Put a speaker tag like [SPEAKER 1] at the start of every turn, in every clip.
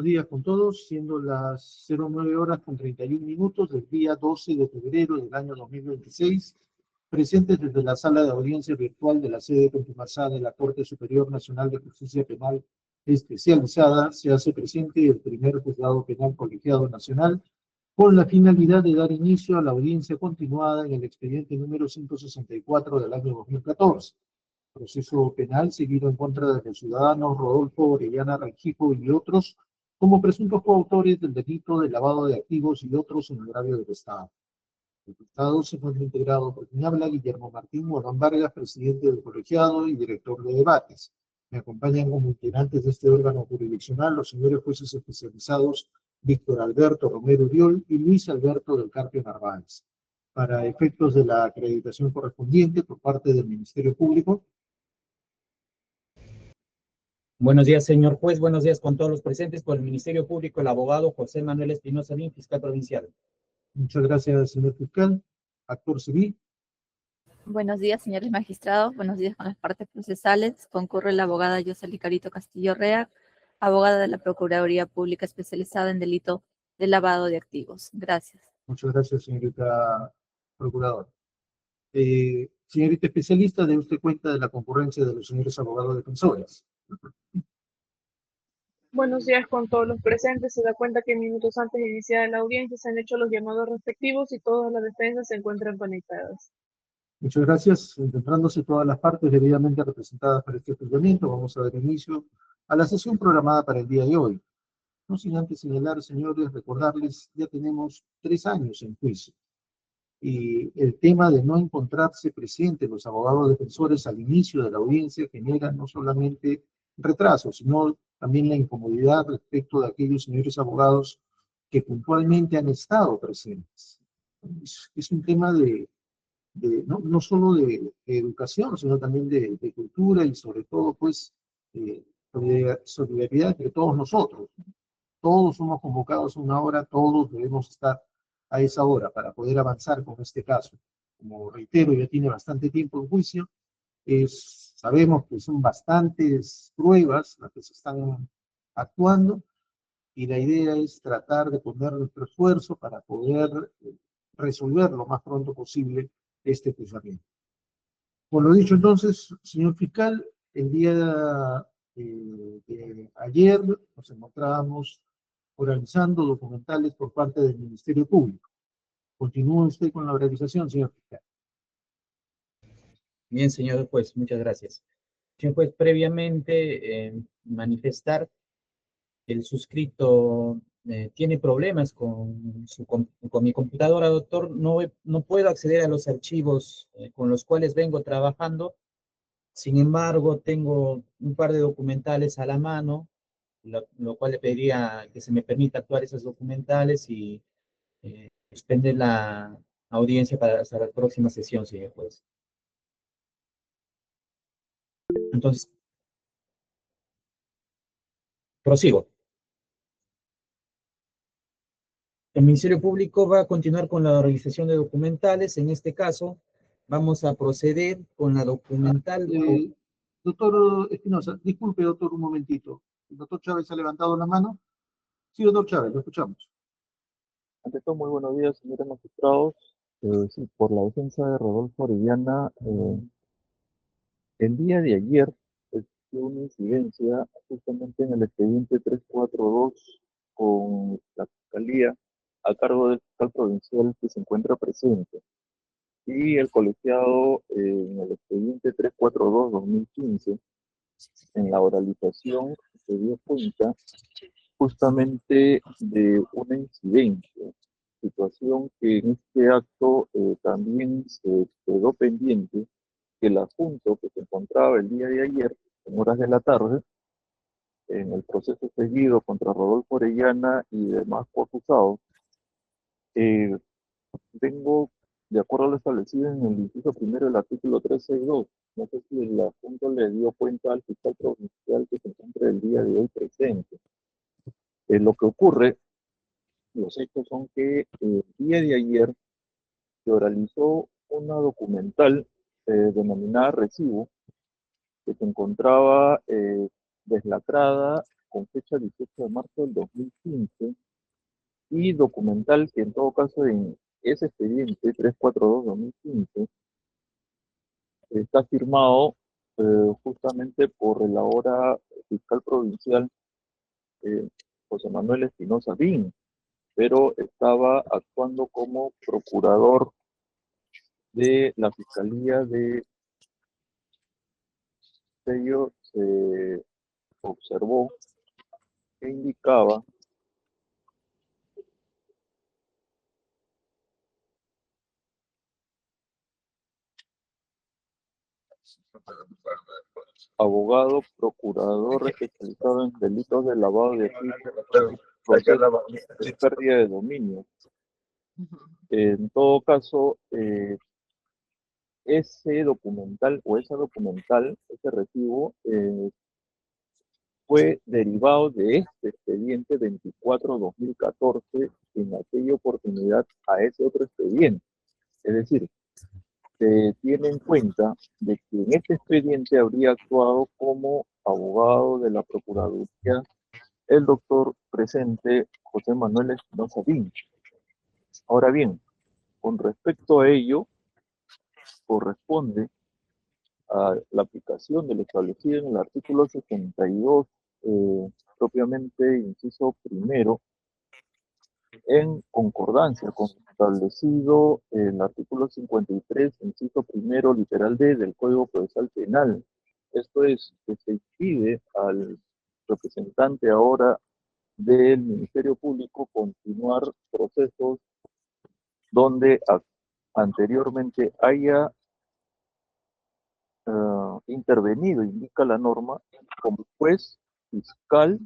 [SPEAKER 1] días con todos, siendo las 09:31 del día 12 de febrero del año 2026, presentes desde la sala de audiencia virtual de la sede contumaciana de la Corte Superior Nacional de Justicia Penal Especializada, se hace presente el primer juzgado penal colegiado nacional con la finalidad de dar inicio a la audiencia continuada en el expediente número 164 del año 2014. Proceso penal seguido en contra de los ciudadanos Rodolfo Orellana Rengifo y otros como presuntos coautores del delito de lavado de activos y otros en agravio del Estado. El Estado se encuentra integrado por quien habla Guillermo Martín Morán Vargas, presidente del colegiado y director de debates. Me acompañan como integrantes de este órgano jurisdiccional los señores jueces especializados Víctor Alberto Romero Uriol y Luis Alberto del Carpio Narváez. Para efectos de la acreditación correspondiente por parte del Ministerio Público.
[SPEAKER 2] Buenos días, señor juez. Buenos días con todos los presentes. Por el Ministerio Público, el abogado José Manuel Espinosa Lin, fiscal provincial.
[SPEAKER 1] Muchas gracias, señor fiscal. Actor civil.
[SPEAKER 3] Buenos días, señores magistrados. Buenos días con las partes procesales. Concurre la abogada Yoseli Carito Castillo Rea, abogada de la Procuraduría Pública especializada en delito de lavado de activos. Gracias.
[SPEAKER 1] Muchas gracias, señorita procuradora. Señorita especialista, ¿de usted cuenta de la concurrencia de los señores abogados defensores?
[SPEAKER 4] Buenos días con todos los presentes. Se da cuenta que minutos antes de iniciar la audiencia se han hecho los llamados respectivos y todas las defensas se encuentran conectadas.
[SPEAKER 1] Muchas gracias. Encontrándose todas las partes debidamente representadas para este juzgamiento, vamos a dar inicio a la sesión programada para el día de hoy. No sin antes señalar, señores, recordarles, ya tenemos 3 años en juicio. Y el tema de no encontrarse presentes los abogados defensores al inicio de la audiencia genera no solamente retraso, sino también la incomodidad respecto de aquellos señores abogados que puntualmente han estado presentes. Es un tema no solo de educación, sino también de cultura y sobre todo, pues, solidaridad entre todos nosotros. Todos somos convocados a una hora, todos debemos estar a esa hora para poder avanzar con este caso. Como reitero, ya tiene bastante tiempo en juicio, sabemos que son bastantes pruebas las que se están actuando y la idea es tratar de poner nuestro esfuerzo para poder resolver lo más pronto posible este juzgamiento. Por lo dicho entonces, señor fiscal, el día de ayer nos encontrábamos oralizando documentales por parte del Ministerio Público. Continúa usted con la oralización, señor fiscal.
[SPEAKER 2] Bien, señor juez, muchas gracias. Señor juez, previamente manifestar que el suscrito tiene problemas con mi computadora, doctor. No puedo acceder a los archivos con los cuales vengo trabajando. Sin embargo, tengo un par de documentales a la mano, lo cual le pediría que se me permita actuar esos documentales y suspender la audiencia para hasta la próxima sesión, señor juez. Entonces, prosigo. El Ministerio Público va a continuar con la realización de documentales. En este caso, vamos a proceder con la documental.
[SPEAKER 1] Doctor Espinosa, disculpe, doctor, un momentito. ¿El doctor Chávez ha levantado la mano? Sí, doctor Chávez, lo escuchamos.
[SPEAKER 5] Ante todo, muy buenos días, señores magistrados. Sí, por la defensa de Rodolfo Orellana, el día de ayer existió una incidencia justamente en el expediente 342 con la Fiscalía a cargo del fiscal provincial que se encuentra presente. Y el colegiado en el expediente 342-2015, en la oralización, se dio cuenta justamente de una incidencia, situación que en este acto también se quedó pendiente, que el asunto que se encontraba el día de ayer, en horas de la tarde, en el proceso seguido contra Rodolfo Orellana y demás coacusados, vengo de acuerdo a lo establecido en el inciso primero del artículo 362. No sé si el asunto le dio cuenta al fiscal provincial que se encuentra el día de hoy presente. Lo que ocurre, los hechos son que el día de ayer se oralizó una documental denominada Recibo, que se encontraba deslacrada con fecha 18 de marzo del 2015 y documental que en todo caso en ese expediente 342-2015 está firmado justamente por el ahora fiscal provincial eh, José Manuel Espinosa Bin, pero estaba actuando como procurador de la Fiscalía de Sello. Se observó que indicaba abogado, procurador especializado en delitos de lavado de activos y pérdida de dominio. En todo caso, ese documental o esa documental, ese recibo, fue derivado de este expediente 24-2014 en aquella oportunidad a ese otro expediente. Es decir, se tiene en cuenta de que en este expediente habría actuado como abogado de la Procuraduría el doctor presente José Manuel Espinosa Vinci. Ahora bien, con respecto a ello, corresponde a la aplicación de lo establecido en el artículo 62, propiamente inciso primero, en concordancia con lo establecido en el artículo 53, inciso primero, literal D del Código Procesal Penal. Esto es, que se pide al representante ahora del Ministerio Público continuar procesos donde anteriormente haya intervenido, indica la norma, como juez, fiscal,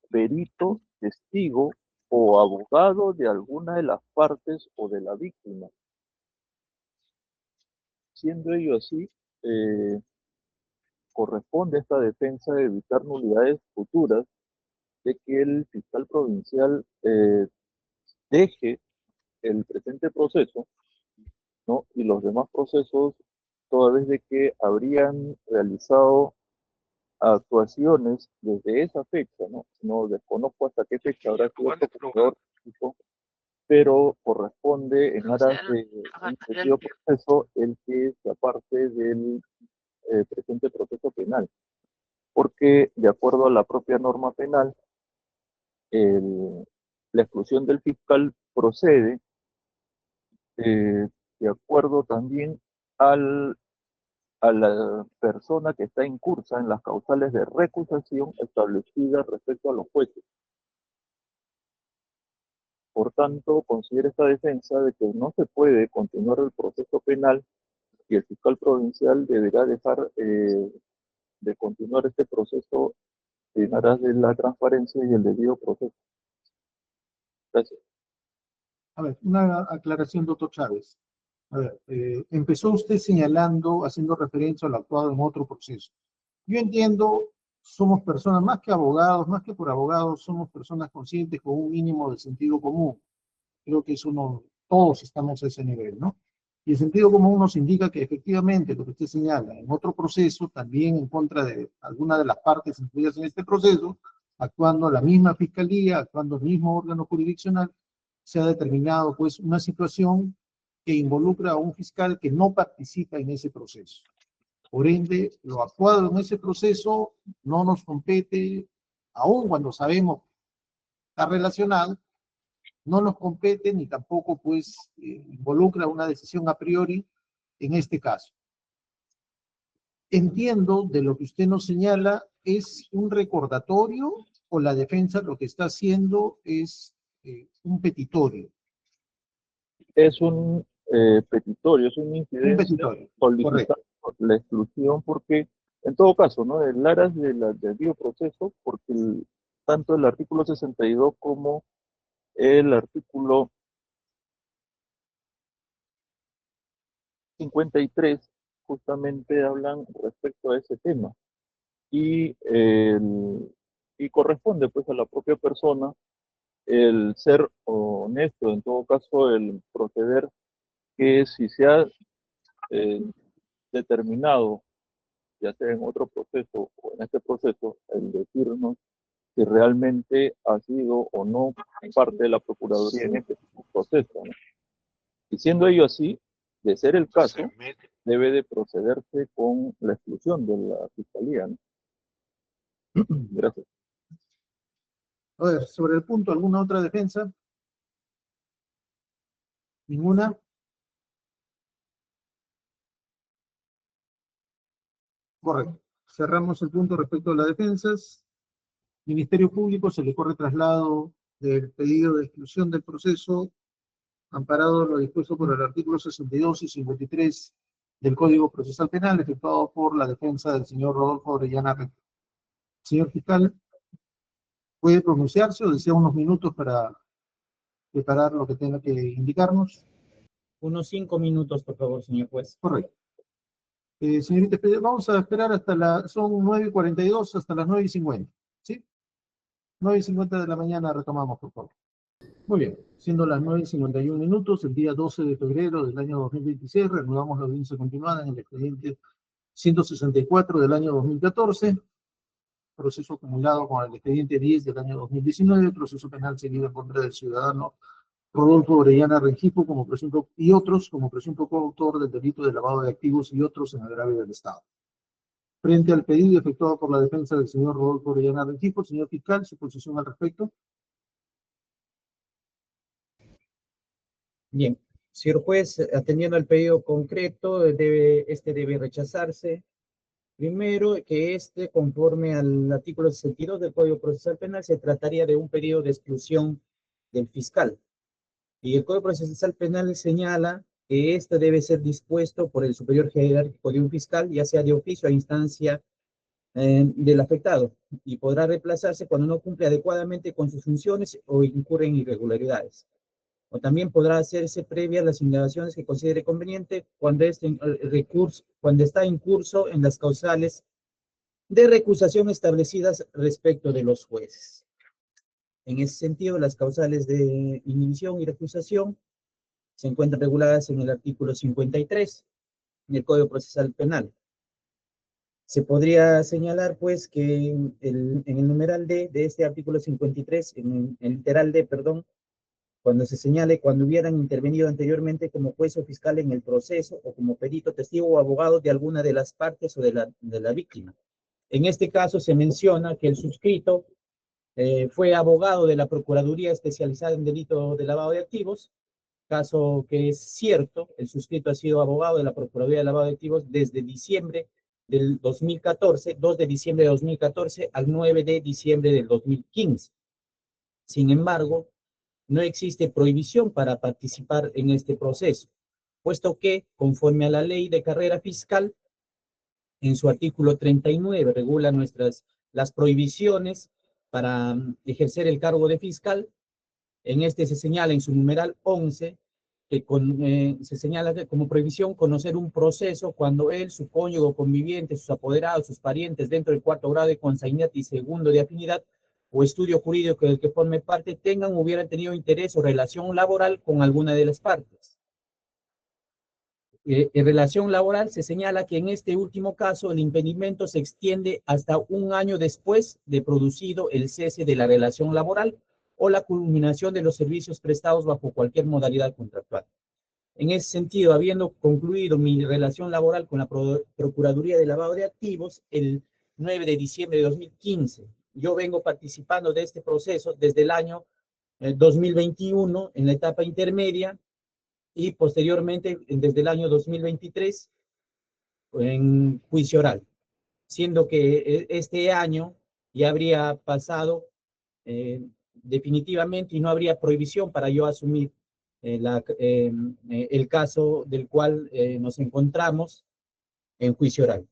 [SPEAKER 5] perito, testigo o abogado de alguna de las partes o de la víctima. Siendo ello así, corresponde a esta defensa de evitar nulidades futuras de que el fiscal provincial deje el presente proceso, ¿no? Y los demás procesos, toda vez de que habrían realizado actuaciones desde esa fecha, ¿no? No desconozco hasta qué fecha habrá sido procurador, pero corresponde en aras de un debido proceso el que se aparte del presente proceso penal, porque de acuerdo a la propia norma penal, la exclusión del fiscal procede de acuerdo también al a la persona que está incursa en las causales de recusación establecidas respecto a los jueces. Por tanto, considera esta defensa de que no se puede continuar el proceso penal y el fiscal provincial deberá dejar de continuar este proceso en aras de la transparencia y el debido proceso. Gracias.
[SPEAKER 1] A ver, una aclaración, doctor Chávez. A ver, empezó usted señalando, haciendo referencia al actuado en otro proceso. Yo entiendo, somos personas, más que abogados, más que por abogados, somos personas conscientes con un mínimo de sentido común. Creo que eso no, todos estamos a ese nivel, ¿no? Y el sentido común nos indica que efectivamente lo que usted señala, en otro proceso, también en contra de alguna de las partes incluidas en este proceso, actuando la misma fiscalía, actuando el mismo órgano jurisdiccional, se ha determinado pues una situación que involucra a un fiscal que no participa en ese proceso. Por ende, lo actuado en ese proceso no nos compete, aun cuando sabemos que está relacionado, no nos compete ni tampoco pues involucra una decisión a priori en este caso. Entiendo de lo que usted nos señala, ¿es un recordatorio o la defensa lo que está haciendo es un petitorio?
[SPEAKER 5] Es un petitorio, es una
[SPEAKER 1] Un
[SPEAKER 5] incidencia
[SPEAKER 1] petitorio,
[SPEAKER 5] solicitando
[SPEAKER 1] correcto.
[SPEAKER 5] la exclusión porque, en todo caso, ¿no? En aras del debido proceso, porque tanto el artículo 62 como el artículo 53 justamente hablan respecto a ese tema y, y corresponde pues a la propia persona el ser honesto, en todo caso el proceder que si se ha eh, determinado, ya sea en otro proceso o en este proceso, el decirnos si realmente ha sido o no parte de la Procuraduría en este proceso, ¿no? Y siendo ello así, de ser el caso, debe de procederse con la exclusión de la Fiscalía, ¿no? Gracias.
[SPEAKER 1] A ver, sobre el punto, ¿alguna otra defensa? ¿Ninguna? Correcto. Cerramos el punto respecto a las defensas. Ministerio Público se le corre traslado del pedido de exclusión del proceso, amparado en lo dispuesto por el artículo 62 y 53 del Código Procesal Penal, efectuado por la defensa del señor Rodolfo Orellana Rengifo. Señor fiscal, ¿puede pronunciarse o desea unos minutos para preparar lo que tenga que indicarnos?
[SPEAKER 2] Unos 5 minutos, por favor, señor juez.
[SPEAKER 1] Correcto. Señorita, vamos a esperar son 9:42 hasta las 9:50, ¿sí? 9:50 de la mañana retomamos, por favor. Muy bien, siendo las 9:51, el día 12 de febrero del año 2026, reanudamos la audiencia continuada en el expediente 164 del año 2014, proceso acumulado con el expediente 10 del año 2019, proceso penal seguido en contra del ciudadano Rodolfo Orellana Rengifo y otros como presunto coautor del delito de lavado de activos y otros en agravio del Estado. Frente al pedido efectuado por la defensa del señor Rodolfo Orellana Rengifo, señor fiscal, su posición al respecto.
[SPEAKER 2] Bien, señor juez, atendiendo al pedido concreto, este debe rechazarse. Primero, que conforme al artículo 62 del Código Procesal Penal, se trataría de un pedido de exclusión del fiscal. Y el Código Procesal Penal señala que debe ser dispuesto por el superior jerárquico de un fiscal, ya sea de oficio a instancia del afectado, y podrá reemplazarse cuando no cumple adecuadamente con sus funciones o incurre en irregularidades. O también podrá hacerse previa a las indagaciones que considere conveniente cuando está en curso en las causales de recusación establecidas respecto de los jueces. En ese sentido, las causales de inhibición y recusación se encuentran reguladas en el artículo 53 del Código Procesal Penal. Se podría señalar, pues, que en el numeral D de este artículo 53, en el literal D, perdón, cuando se señale cuando hubieran intervenido anteriormente como juez o fiscal en el proceso o como perito, testigo o abogado de alguna de las partes o de la víctima. En este caso se menciona que el suscrito fue abogado de la Procuraduría Especializada en Delito de Lavado de Activos, caso que es cierto. El suscrito ha sido abogado de la Procuraduría de Lavado de Activos desde diciembre del 2014, 2 de diciembre de 2014 al 9 de diciembre del 2015. Sin embargo, no existe prohibición para participar en este proceso, puesto que, conforme a la ley de carrera fiscal, en su artículo 39 regula las prohibiciones para ejercer el cargo de fiscal. En se señala en su numeral 11 que se señala que como prohibición conocer un proceso cuando él, su cónyuge o conviviente, sus apoderados, sus parientes dentro del 4º grado de consanguinidad y 2º de afinidad o estudio jurídico del que forme parte tengan o hubieran tenido interés o relación laboral con alguna de las partes. En relación laboral se señala que en este último caso el impedimento se extiende hasta un año después de producido el cese de la relación laboral o la culminación de los servicios prestados bajo cualquier modalidad contractual. En ese sentido, habiendo concluido mi relación laboral con la Procuraduría de Lavado de Activos el 9 de diciembre de 2015, yo vengo participando de este proceso desde el año 2021 en la etapa intermedia y posteriormente desde el año 2023 en juicio oral, siendo que este año ya habría pasado definitivamente y no habría prohibición para yo asumir el caso del cual nos encontramos en juicio oral.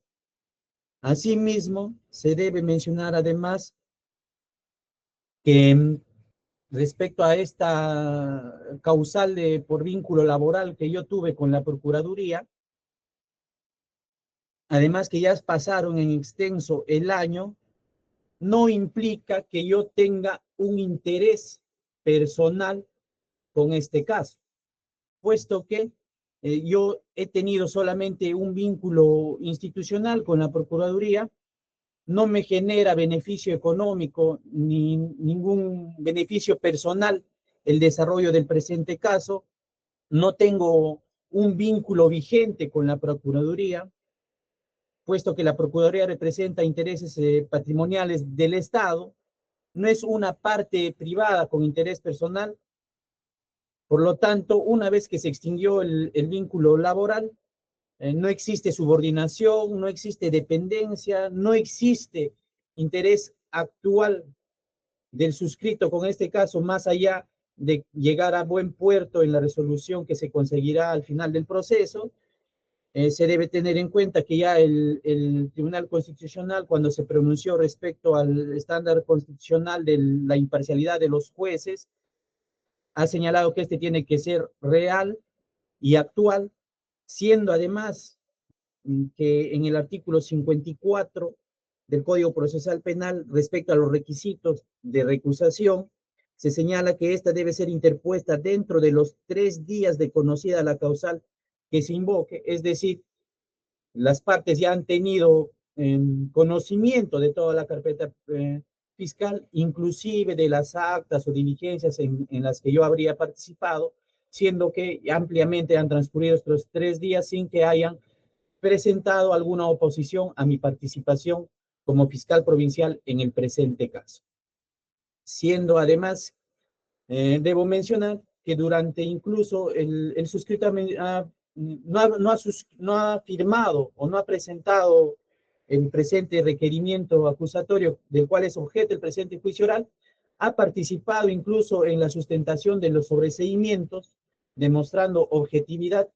[SPEAKER 2] Asimismo, se debe mencionar además que respecto a esta causal por vínculo laboral que yo tuve con la Procuraduría, además que ya pasaron en extenso el año, no implica que yo tenga un interés personal con este caso, puesto que yo he tenido solamente un vínculo institucional con la Procuraduría no me genera beneficio económico ni ningún beneficio personal el desarrollo del presente caso, no tengo un vínculo vigente con la Procuraduría, puesto que la Procuraduría representa intereses patrimoniales del Estado, no es una parte privada con interés personal. Por lo tanto, una vez que se extinguió el vínculo laboral, no existe subordinación, no existe dependencia, no existe interés actual del suscrito con este caso, más allá de llegar a buen puerto en la resolución que se conseguirá al final del proceso. Se debe tener en cuenta que ya el Tribunal Constitucional, cuando se pronunció respecto al estándar constitucional de la imparcialidad de los jueces, ha señalado que este tiene que ser real y actual, siendo además que en el artículo 54 del Código Procesal Penal, respecto a los requisitos de recusación, se señala que esta debe ser interpuesta dentro de los 3 días de conocida la causal que se invoque, es decir, las partes ya han tenido conocimiento de toda la carpeta fiscal, inclusive de las actas o diligencias en las que yo habría participado, siendo que ampliamente han transcurrido estos 3 días sin que hayan presentado alguna oposición a mi participación como fiscal provincial en el presente caso. Siendo además, debo mencionar que durante incluso el suscrito no ha firmado o no ha presentado el presente requerimiento acusatorio del cual es objeto el presente juicio oral, ha participado incluso en la sustentación de los sobreseimientos, demostrando objetividad,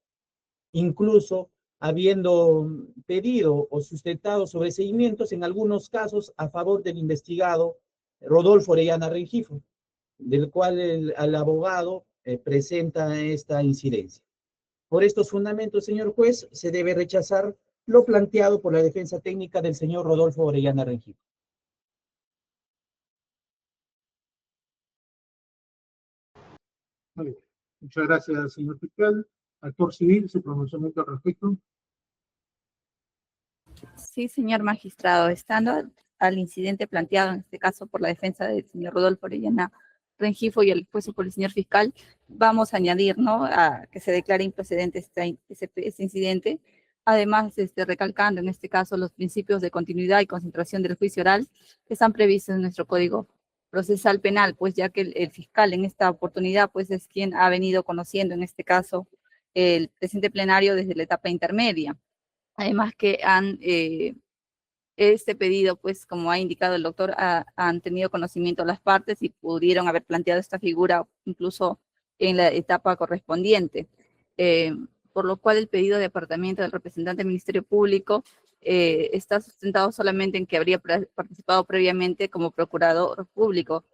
[SPEAKER 2] incluso habiendo pedido o sustentado sobreseimientos en algunos casos a favor del investigado Rodolfo Orellana Rengifo, del cual el abogado presenta esta incidencia. Por estos fundamentos, señor juez, se debe rechazar lo planteado por la defensa técnica del señor Rodolfo Orellana Rengifo.
[SPEAKER 1] Muy bien. Muchas gracias, señor fiscal. Actor civil, su pronunciamiento al respecto.
[SPEAKER 3] Sí, señor magistrado, estando al incidente planteado en este caso por la defensa del señor Rodolfo Orellana Rengifo y el expuesto por el señor fiscal, vamos a añadir, ¿no?, a que se declare improcedente este incidente, además recalcando en este caso los principios de continuidad y concentración del juicio oral que están previstos en nuestro Código Procesal Penal, pues ya que el fiscal en esta oportunidad pues es quien ha venido conociendo en este caso el presente plenario desde la etapa intermedia. Además que este pedido, pues como ha indicado el doctor, han tenido conocimiento las partes y pudieron haber planteado esta figura incluso en la etapa correspondiente. Por lo cual el pedido de apartamiento del representante del Ministerio Público está sustentado solamente en que habría participado previamente como procurador público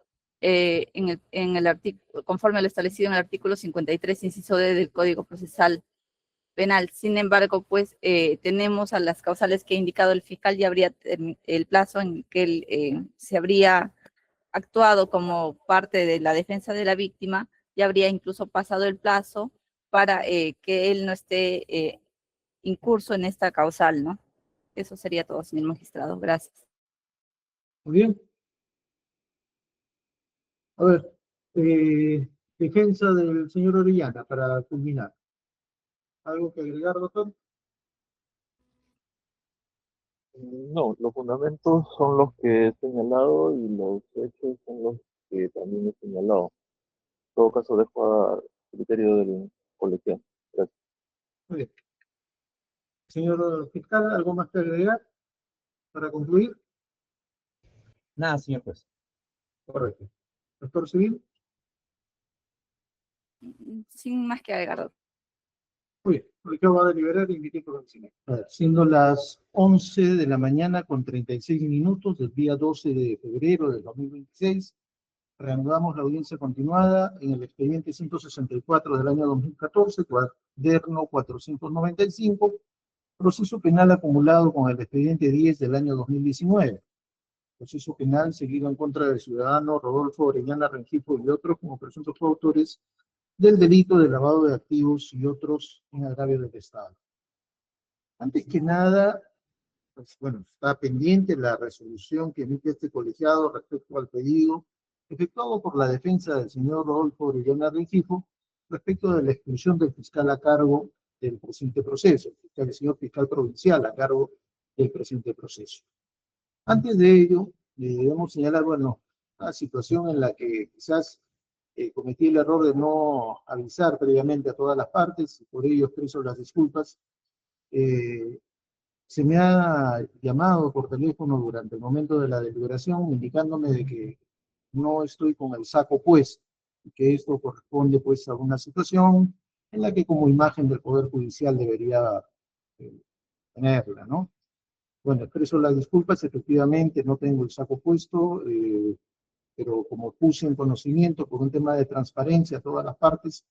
[SPEAKER 3] conforme a lo establecido en el artículo 53, inciso D del Código Procesal Penal. Sin embargo, pues tenemos a las causales que ha indicado el fiscal, ya habría el plazo en que él se habría actuado como parte de la defensa de la víctima, ya habría incluso pasado el plazo para que él no esté incurso en esta causal, ¿no? Eso sería todo, señor magistrado. Gracias.
[SPEAKER 1] Muy bien. A ver, defensa del señor Orellana para culminar. ¿Algo que agregar, doctor?
[SPEAKER 5] No, los fundamentos son los que he señalado y los hechos son los que también he señalado. En todo caso, dejo a criterio del colegiado. Gracias.
[SPEAKER 1] Muy bien. Señor fiscal, ¿algo más que agregar para concluir?
[SPEAKER 2] Nada, señor juez.
[SPEAKER 1] Correcto. Doctor civil.
[SPEAKER 3] Sin más que agregar, doctor.
[SPEAKER 1] Muy bien. El colegiado va a deliberar y emitir conocimiento. Siendo las 11 de la mañana con 36 minutos del día 12 de febrero del 2026, reanudamos la audiencia continuada en el expediente 164 del año 2014, cuaderno 495, proceso penal acumulado con el expediente 10 del año 2019. Proceso penal seguido en contra del ciudadano Rodolfo Orellana Rengifo y otros como presuntos coautores del delito de lavado de activos y otros en agravio del Estado. Antes que nada, pues, bueno, está pendiente la resolución que emite este colegiado respecto al pedido efectuado por la defensa del señor Rodolfo Orellana Rengifo respecto de la exclusión del fiscal a cargo del presente proceso, el señor fiscal provincial a cargo del presente proceso. Antes de ello, debemos señalar, bueno, una situación en la que quizás cometí el error de no avisar previamente a todas las partes, y por ello expreso las disculpas. Se me ha llamado por teléfono durante el momento de la deliberación indicándome de que no estoy con el saco puesto, y que esto corresponde pues a una situación en la que como imagen del Poder Judicial debería tenerla, ¿no? Bueno, expreso las disculpas, efectivamente no tengo el saco puesto, pero como puse en conocimiento por un tema de transparencia a todas las partes,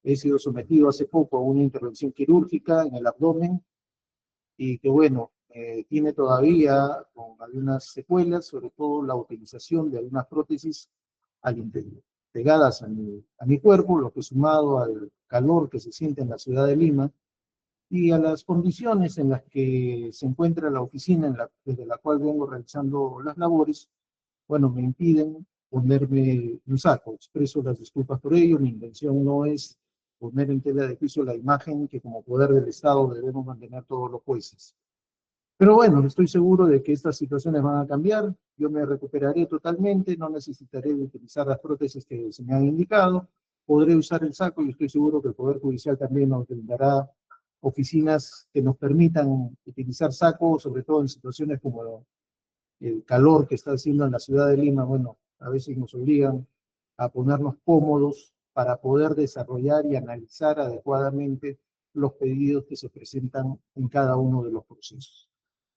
[SPEAKER 1] he sido sometido hace poco a una intervención quirúrgica en el abdomen y que bueno, tiene todavía con algunas secuelas, sobre todo la utilización de algunas prótesis al interior, pegadas a mi cuerpo, lo que sumado al calor que se siente en la ciudad de Lima y a las condiciones en las que se encuentra la oficina desde la cual vengo realizando las labores, bueno, me impiden ponerme un saco. Expreso las disculpas por ello. Mi intención no es poner en tela de juicio la imagen que como poder del Estado debemos mantener todos los jueces. Pero bueno, estoy seguro de que estas situaciones van a cambiar. Yo me recuperaré totalmente, no necesitaré utilizar las prótesis que se me han indicado. Podré usar el saco y estoy seguro que el Poder Judicial también nos brindará oficinas que nos permitan utilizar sacos, sobre todo en situaciones como el calor que está haciendo en la ciudad de Lima. Bueno, a veces nos obligan a ponernos cómodos para poder desarrollar y analizar adecuadamente los pedidos que se presentan en cada uno de los procesos.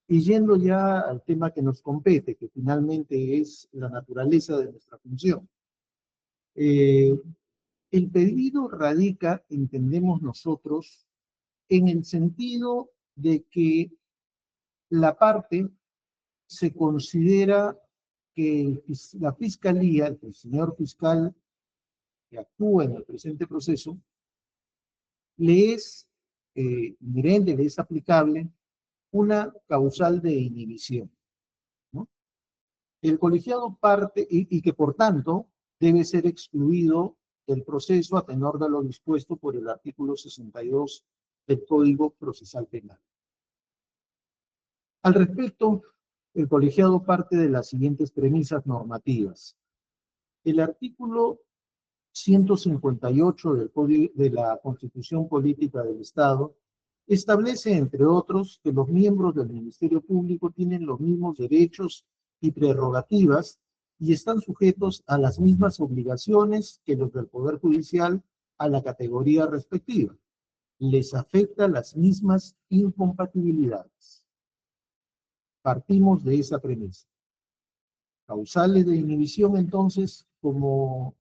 [SPEAKER 1] Y yendo ya al tema que nos compete, que finalmente es la naturaleza de nuestra función. El pedido radica, entendemos nosotros, en el sentido de que la parte se considera que la fiscalía, el señor fiscal que actúa en el presente proceso, le es inherente, le es aplicable una causal de inhibición, ¿no? El colegiado parte y que por tanto debe ser excluido del proceso a tenor de lo dispuesto por el artículo 62 del Código Procesal Penal. Al respecto, el colegiado parte de las siguientes premisas normativas. El artículo 158 de la Constitución Política del Estado establece, entre otros, que los miembros del Ministerio Público tienen los mismos derechos y prerrogativas y están sujetos a las mismas obligaciones que los del Poder Judicial a la categoría respectiva. Les afecta las mismas incompatibilidades. Partimos de esa premisa. Causales de inhibición, entonces, como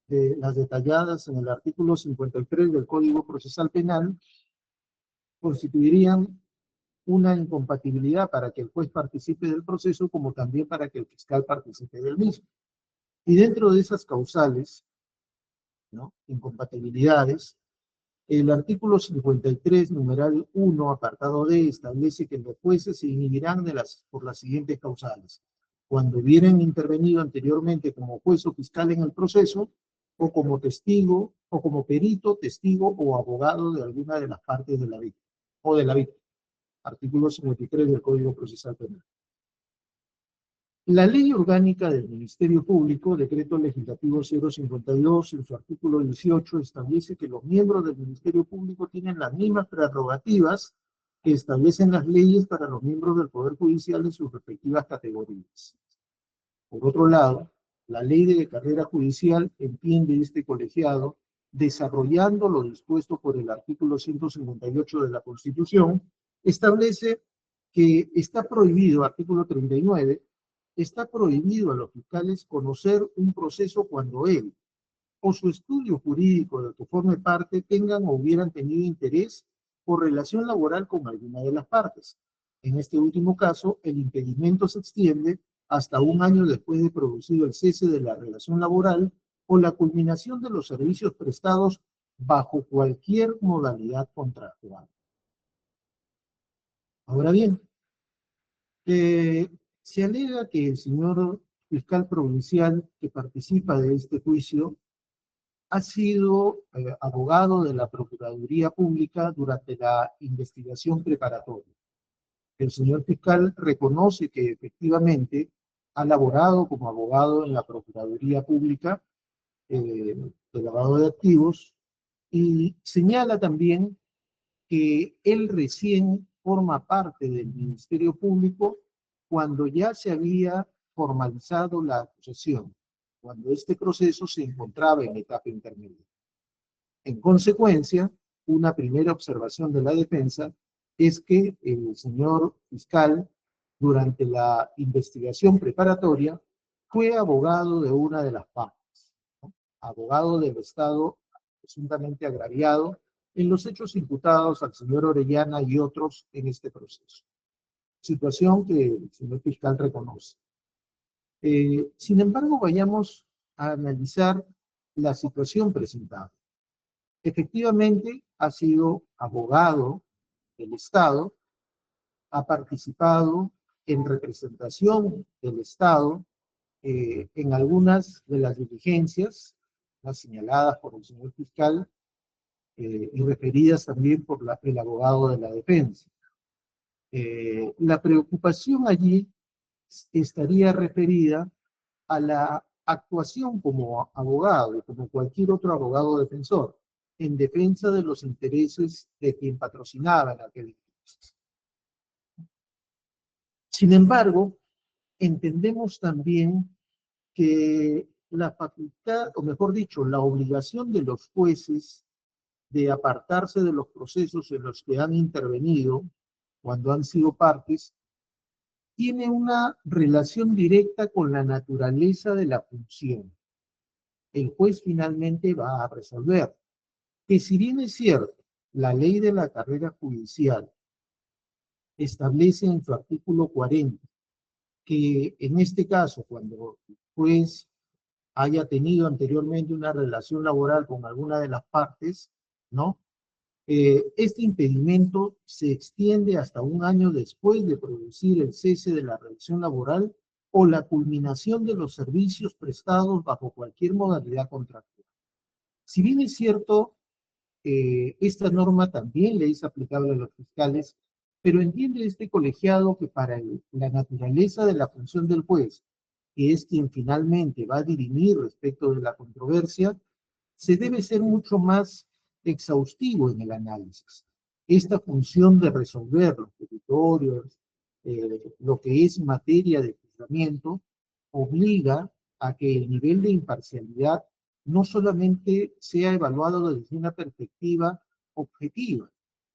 [SPEAKER 1] las detalladas en el artículo 53 del Código Procesal Penal, constituirían una incompatibilidad para que el juez participe del proceso, como también para que el fiscal participe del mismo. Y dentro de esas causales, ¿no?, incompatibilidades, el artículo 53, numeral 1, apartado D, establece que los jueces se inhibirán por las siguientes causales: cuando hubieran intervenido anteriormente como juez o fiscal en el proceso, o como testigo, o como perito, testigo o abogado de alguna de las partes de la víctima, o de la víctima. Artículo 53 del Código Procesal Penal. La Ley Orgánica del Ministerio Público, Decreto Legislativo 052, en su artículo 18, establece que los miembros del Ministerio Público tienen las mismas prerrogativas que establecen las leyes para los miembros del Poder Judicial en sus respectivas categorías. Por otro lado, la Ley de Carrera Judicial entiende este colegiado, desarrollando lo dispuesto por el artículo 158 de la Constitución, establece que está prohibido, artículo 39, está prohibido a los fiscales conocer un proceso cuando él o su estudio jurídico del que forme parte tengan o hubieran tenido interés o relación laboral con alguna de las partes. En este último caso, el impedimento se extiende hasta un año después de producido el cese de la relación laboral o la culminación de los servicios prestados bajo cualquier modalidad contractual. Ahora bien, Se alega que el señor fiscal provincial que participa de este juicio ha sido abogado de la Procuraduría Pública durante la investigación preparatoria. El señor fiscal reconoce que efectivamente ha laborado como abogado en la Procuraduría Pública de lavado de activos y señala también que él recién forma parte del Ministerio Público cuando ya se había formalizado la acusación, cuando este proceso se encontraba en etapa intermedia. En consecuencia, una primera observación de la defensa es que el señor fiscal, durante la investigación preparatoria, fue abogado de una de las partes, ¿no? Abogado del Estado presuntamente agraviado en los hechos imputados al señor Orellana y otros en este proceso. Situación que el señor fiscal reconoce. Sin embargo, vayamos a analizar la situación presentada. Efectivamente, ha sido abogado del Estado, ha participado en representación del Estado en algunas de las diligencias, las señaladas por el señor fiscal y referidas también por el abogado de la defensa. La preocupación allí estaría referida a la actuación como abogado y como cualquier otro abogado defensor en defensa de los intereses de quien patrocinaba en aquel entonces. Sin embargo, entendemos también que la facultad, o mejor dicho, la obligación de los jueces de apartarse de los procesos en los que han intervenido cuando han sido partes, tiene una relación directa con la naturaleza de la función. El juez finalmente va a resolver que, si bien es cierto, la ley de la carrera judicial establece en su artículo 40 que en este caso, cuando el juez haya tenido anteriormente una relación laboral con alguna de las partes, ¿no? Este impedimento se extiende hasta un año después de producir el cese de la relación laboral o la culminación de los servicios prestados bajo cualquier modalidad contractual. Si bien es cierto, esta norma también le es aplicable a los fiscales, pero entiende este colegiado que para la naturaleza de la función del juez, que es quien finalmente va a dirimir respecto de la controversia, se debe ser mucho más exhaustivo en el análisis. Esta función de resolver los territorios, lo que es materia de juzgamiento, obliga a que el nivel de imparcialidad no solamente sea evaluado desde una perspectiva objetiva,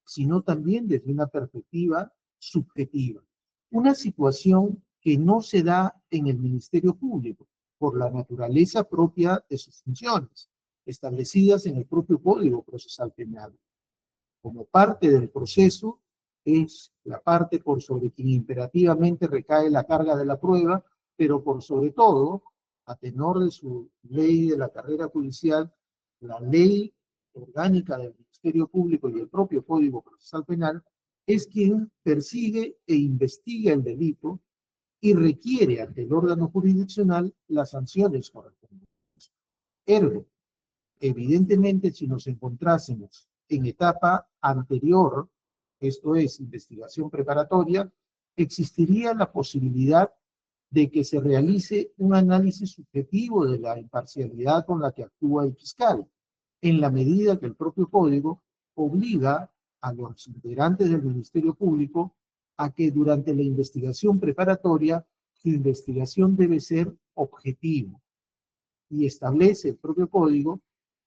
[SPEAKER 1] sino también desde una perspectiva subjetiva. Una situación que no se da en el Ministerio Público por la naturaleza propia de sus funciones, establecidas en el propio Código Procesal Penal. Como parte del proceso, es la parte por sobre quien imperativamente recae la carga de la prueba, pero por sobre todo, a tenor de su ley de la carrera judicial, la ley orgánica del Ministerio Público y el propio Código Procesal Penal, es quien persigue e investiga el delito y requiere ante el órgano jurisdiccional las sanciones correspondientes. Ergo, evidentemente, si nos encontrásemos en etapa anterior, esto es, investigación preparatoria, existiría la posibilidad de que se realice un análisis subjetivo de la imparcialidad con la que actúa el fiscal, en la medida que el propio Código obliga a los integrantes del Ministerio Público a que durante la investigación preparatoria, su investigación debe ser objetiva, y establece el propio Código,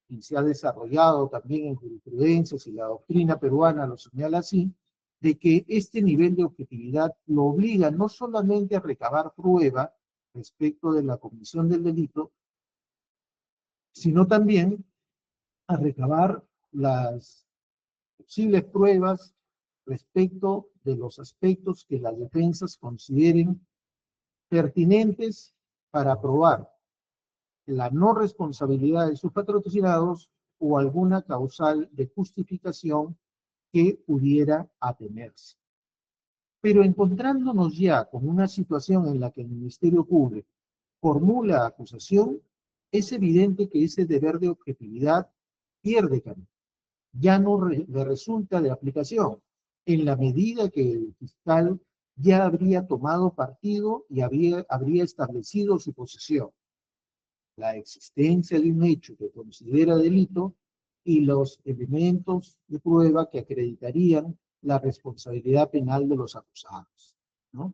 [SPEAKER 1] y se ha desarrollado también en jurisprudencias y la doctrina peruana lo señala así, de que este nivel de objetividad lo obliga no solamente a recabar prueba respecto de la comisión del delito, sino también a recabar las posibles pruebas respecto de los aspectos que las defensas consideren pertinentes para probar la no responsabilidad de sus patrocinados o alguna causal de justificación que pudiera atenerse. Pero encontrándonos ya con una situación en la que el Ministerio Público formula acusación, es evidente que ese deber de objetividad pierde camino. Ya no le resulta de aplicación, en la medida que el fiscal ya habría tomado partido y habría establecido su posición, la existencia de un hecho que considera delito y los elementos de prueba que acreditarían la responsabilidad penal de los acusados, ¿no?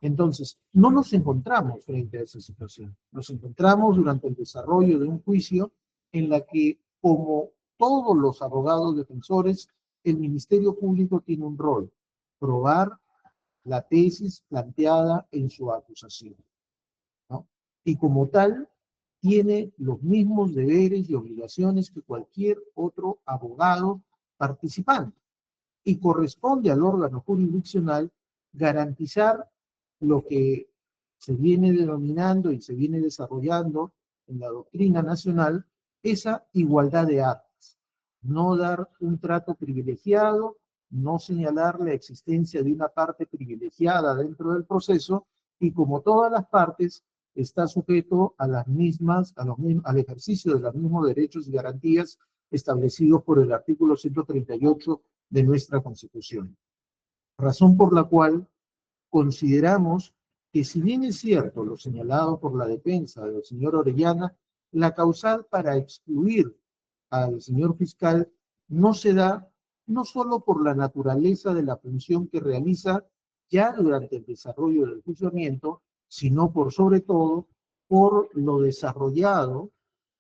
[SPEAKER 1] Entonces, no nos encontramos frente a esa situación. Nos encontramos durante el desarrollo de un juicio en la que, como todos los abogados defensores, el Ministerio Público tiene un rol: probar la tesis planteada en su acusación, ¿no? Y como tal, tiene los mismos deberes y obligaciones que cualquier otro abogado participante. Y corresponde al órgano jurisdiccional garantizar lo que se viene denominando y se viene desarrollando en la doctrina nacional, esa igualdad de armas. No dar un trato privilegiado, no señalar la existencia de una parte privilegiada dentro del proceso, y como todas las partes, está sujeto a las mismas, al ejercicio de los mismos derechos y garantías establecidos por el artículo 138 de nuestra Constitución. Razón por la cual consideramos que, si bien es cierto lo señalado por la defensa del señor Orellana, la causal para excluir al señor fiscal no se da no solo por la naturaleza de la función que realiza ya durante el desarrollo del juzgamiento, sino por sobre todo por lo desarrollado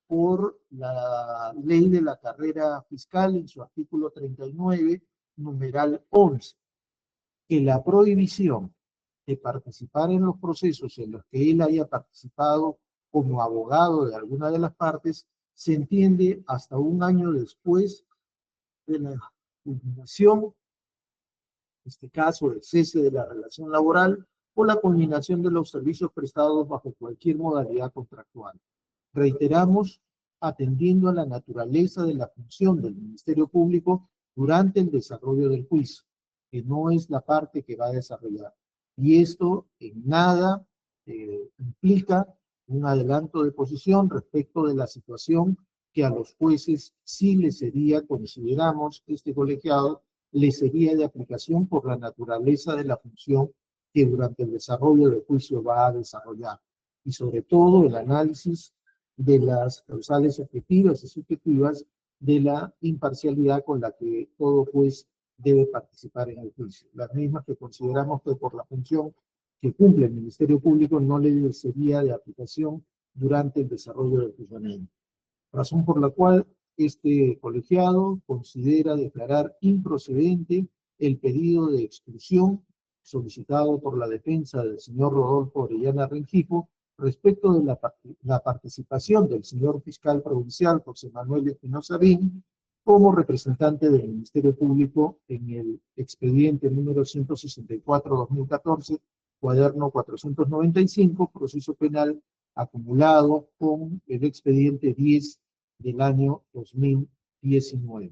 [SPEAKER 1] por la ley de la carrera fiscal en su artículo 39, numeral 11, que la prohibición de participar en los procesos en los que él haya participado como abogado de alguna de las partes se entiende hasta un año después de la culminación, en este caso el cese de la relación laboral o la culminación de los servicios prestados bajo cualquier modalidad contractual. Reiteramos, atendiendo a la naturaleza de la función del Ministerio Público durante el desarrollo del juicio, que no es la parte que va a desarrollar. Y esto en nada implica un adelanto de posición respecto de la situación que a los jueces sí les sería, consideramos, este colegiado, les sería de aplicación por la naturaleza de la función que durante el desarrollo del juicio va a desarrollar. Y sobre todo el análisis de las causales objetivas y subjetivas de la imparcialidad con la que todo juez debe participar en el juicio. Las mismas que consideramos que por la función que cumple el Ministerio Público no le sería de aplicación durante el desarrollo del juzgamiento. Razón por la cual este colegiado considera declarar improcedente el pedido de exclusión solicitado por la defensa del señor Rodolfo Orellana Rengifo respecto de la participación del señor fiscal provincial José Manuel Espinosa Bin como representante del Ministerio Público en el expediente número 164-2014, cuaderno 495, proceso penal acumulado con el expediente 10 del año 2019.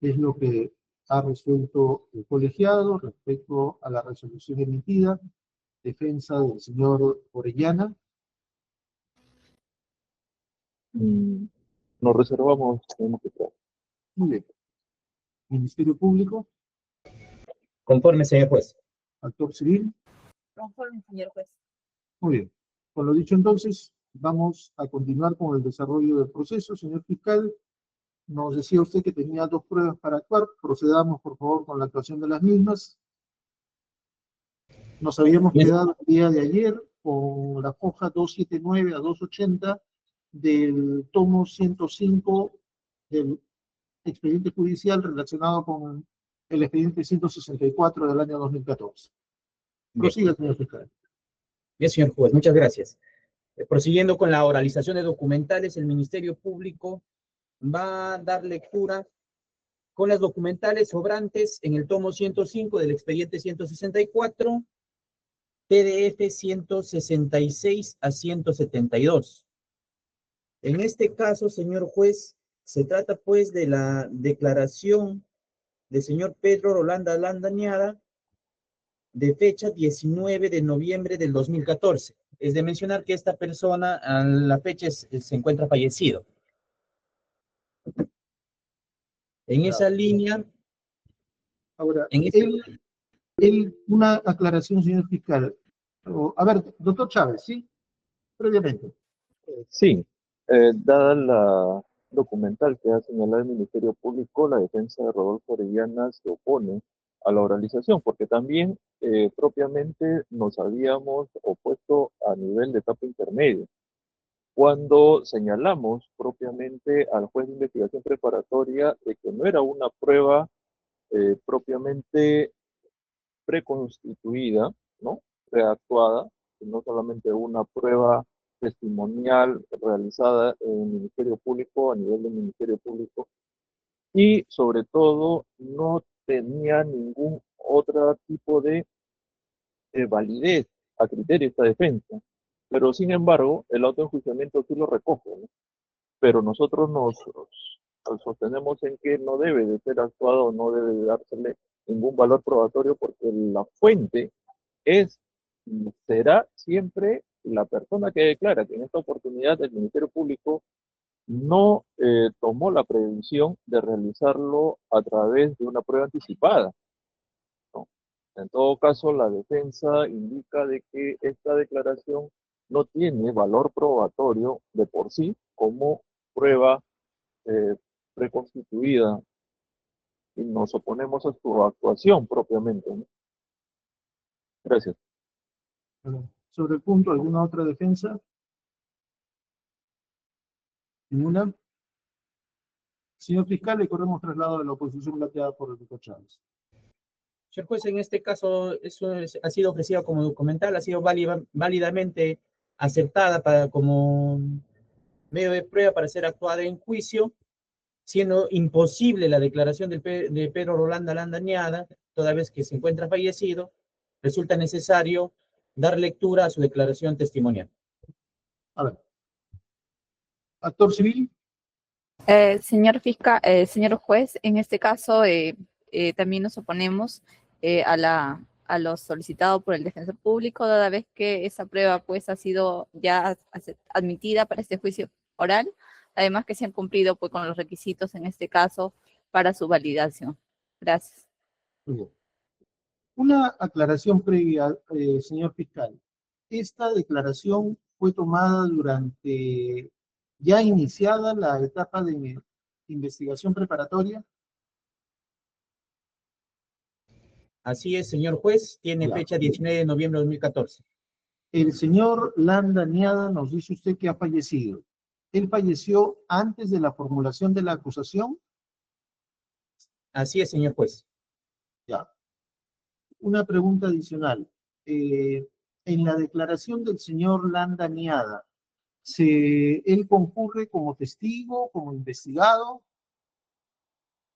[SPEAKER 1] Es lo que ha resuelto el colegiado respecto a la resolución emitida. Defensa del señor Orellana.
[SPEAKER 5] Nos reservamos, tenemos que traer.
[SPEAKER 1] Muy bien. Ministerio Público.
[SPEAKER 2] Conforme, señor juez.
[SPEAKER 1] Actor civil.
[SPEAKER 3] Conforme, señor juez.
[SPEAKER 1] Muy bien. Con lo dicho entonces, vamos a continuar con el desarrollo del proceso. Señor fiscal, nos decía usted que tenía 2 pruebas para actuar. Procedamos, por favor, con la actuación de las mismas. Nos habíamos quedado el día de ayer con la hoja 279 a 280 del tomo 105 del expediente judicial relacionado con el expediente 164 del año 2014. Prosiga, señor fiscal.
[SPEAKER 2] Bien, señor juez, muchas gracias. Prosiguiendo con la oralización de documentales, el Ministerio Público va a dar lectura con las documentales sobrantes en el tomo 105 del expediente 164, PDF 166 a 172. En este caso, señor juez, se trata pues de la declaración del señor Pedro Rolanda Landañada, de fecha 19 de noviembre del 2014. Es de mencionar que esta persona a la fecha se encuentra fallecido. En esa línea,
[SPEAKER 1] Ahora,
[SPEAKER 2] en ese,
[SPEAKER 1] una aclaración, señor fiscal. A ver, doctor Chávez, ¿sí? Previamente.
[SPEAKER 5] Sí, dada la documental que ha señalado el Ministerio Público, la defensa de Rodolfo Orellana se opone a la oralización, porque también propiamente nos habíamos opuesto a nivel de etapa intermedia, cuando señalamos propiamente al juez de investigación preparatoria de que no era una prueba propiamente preconstituida, ¿no? Preactuada, no solamente una prueba testimonial realizada en el Ministerio Público, a nivel del Ministerio Público, y sobre todo no tenía ningún otro tipo de validez a criterio de esta defensa. Pero sin embargo, el autoenjuiciamiento sí lo recoge, ¿no? Pero nosotros nos sostenemos en que no debe de ser actuado, no debe de dársele ningún valor probatorio porque la fuente es y será siempre la persona que declara que en esta oportunidad el Ministerio Público no tomó la previsión de realizarlo a través de una prueba anticipada, ¿no? En todo caso, la defensa indica de que esta declaración no tiene valor probatorio de por sí como prueba eh, preconstituida y nos oponemos a su actuación propiamente, ¿no? Gracias.
[SPEAKER 1] Bueno, sobre el punto, ¿alguna otra defensa? ¿Ninguna? Señor fiscal, le corremos traslado de la oposición planteada por el doctor Chávez.
[SPEAKER 2] señor juez, en este caso, ha sido ofrecida como documental, ha sido válidamente aceptada como medio de prueba para ser actuada en juicio, siendo imposible la declaración de Pedro Rolando Landañada, toda vez que se encuentra fallecido, resulta necesario dar lectura a su declaración testimonial.
[SPEAKER 1] A ver. Actor civil.
[SPEAKER 3] Señor fiscal, señor juez, en este caso también nos oponemos a lo solicitado por el defensor público, dada vez que esa prueba pues ha sido ya admitida para este juicio oral, además que se han cumplido pues con los requisitos en este caso para su validación. Gracias.
[SPEAKER 1] Muy bien. Una aclaración previa, señor fiscal. Esta declaración fue tomada durante ya iniciada la etapa de investigación preparatoria.
[SPEAKER 2] Así es, señor juez, tiene
[SPEAKER 1] Ya.
[SPEAKER 2] fecha 19 de noviembre de 2014.
[SPEAKER 1] El señor Landañada nos dice usted que ha fallecido. ¿Él falleció antes de la formulación de la acusación?
[SPEAKER 2] Así es, señor juez.
[SPEAKER 1] Ya. Una pregunta adicional. En la declaración del señor Landañada, ¿él concurre como testigo, como investigado?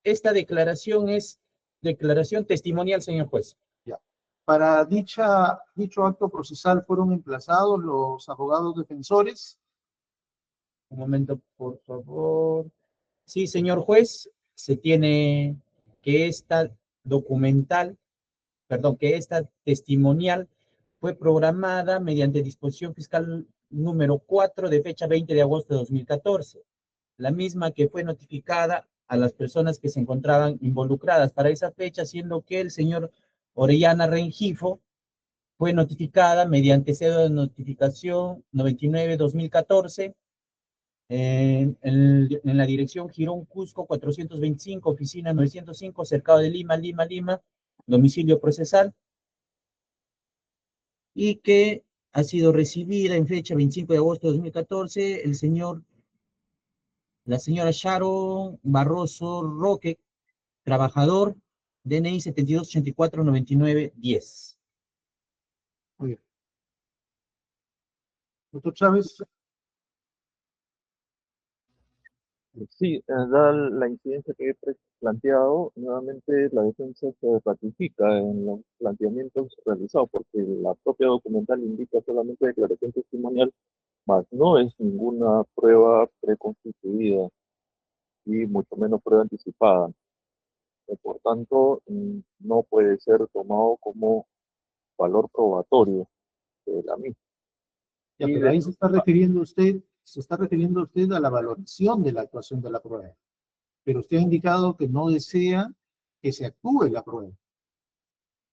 [SPEAKER 2] Esta declaración es declaración testimonial, señor juez.
[SPEAKER 1] Ya. Para dicho acto procesal fueron emplazados los abogados defensores.
[SPEAKER 2] Un momento, por favor. Sí, señor juez, se tiene que esta documental, perdón, que esta testimonial fue programada mediante disposición fiscal número 4 de fecha 20 de agosto de 2014, la misma que fue notificada a las personas que se encontraban involucradas para esa fecha, siendo que el señor Orellana Rengifo fue notificada mediante cédula de notificación 99-2014 en la dirección Girón Cusco 425, oficina 905, cercado de Lima, Lima, domicilio procesal, y que ha sido recibida en fecha 25 de agosto de 2014, la señora Sharon Barroso Roque, trabajador, DNI 72849910.
[SPEAKER 1] Muy bien. Doctor Chávez.
[SPEAKER 5] Sí, dada la incidencia que he planteado, nuevamente la defensa se ratifica en los planteamientos realizados, porque la propia documental indica solamente declaración testimonial, más no es ninguna prueba preconstituida y mucho menos prueba anticipada. Por tanto, no puede ser tomado como valor probatorio de la misma.
[SPEAKER 1] Ya,
[SPEAKER 5] Y
[SPEAKER 1] pero ahí se está refiriendo usted a la valoración de la actuación de la prueba. Pero usted ha indicado que no desea que se actúe la prueba.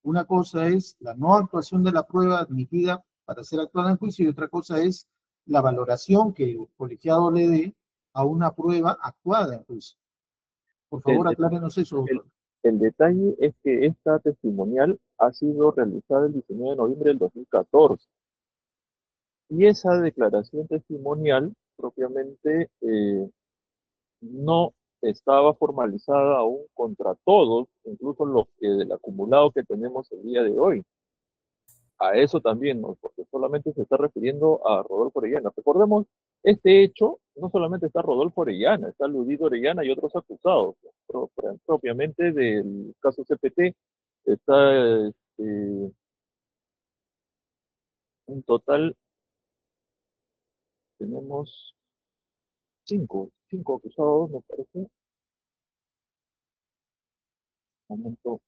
[SPEAKER 1] Una cosa es la no actuación de la prueba admitida para ser actuada en juicio y otra cosa es la valoración que el colegiado le dé a una prueba actuada en juicio. Por favor,
[SPEAKER 5] El,
[SPEAKER 1] aclárenos eso,
[SPEAKER 5] el-
[SPEAKER 1] doctor.
[SPEAKER 5] el detalle es que esta testimonial ha sido realizada el 19 de noviembre del 2014 y esa declaración testimonial propiamente no estaba formalizada aún contra todos, incluso los que del acumulado que tenemos el día de hoy. A eso también, ¿no? Porque solamente se está refiriendo a Rodolfo Orellana. Recordemos, este hecho no solamente está Rodolfo Orellana, está Ludido Orellana y otros acusados. Propiamente del caso CPT está un total, tenemos cinco acusados, me parece. Un momento,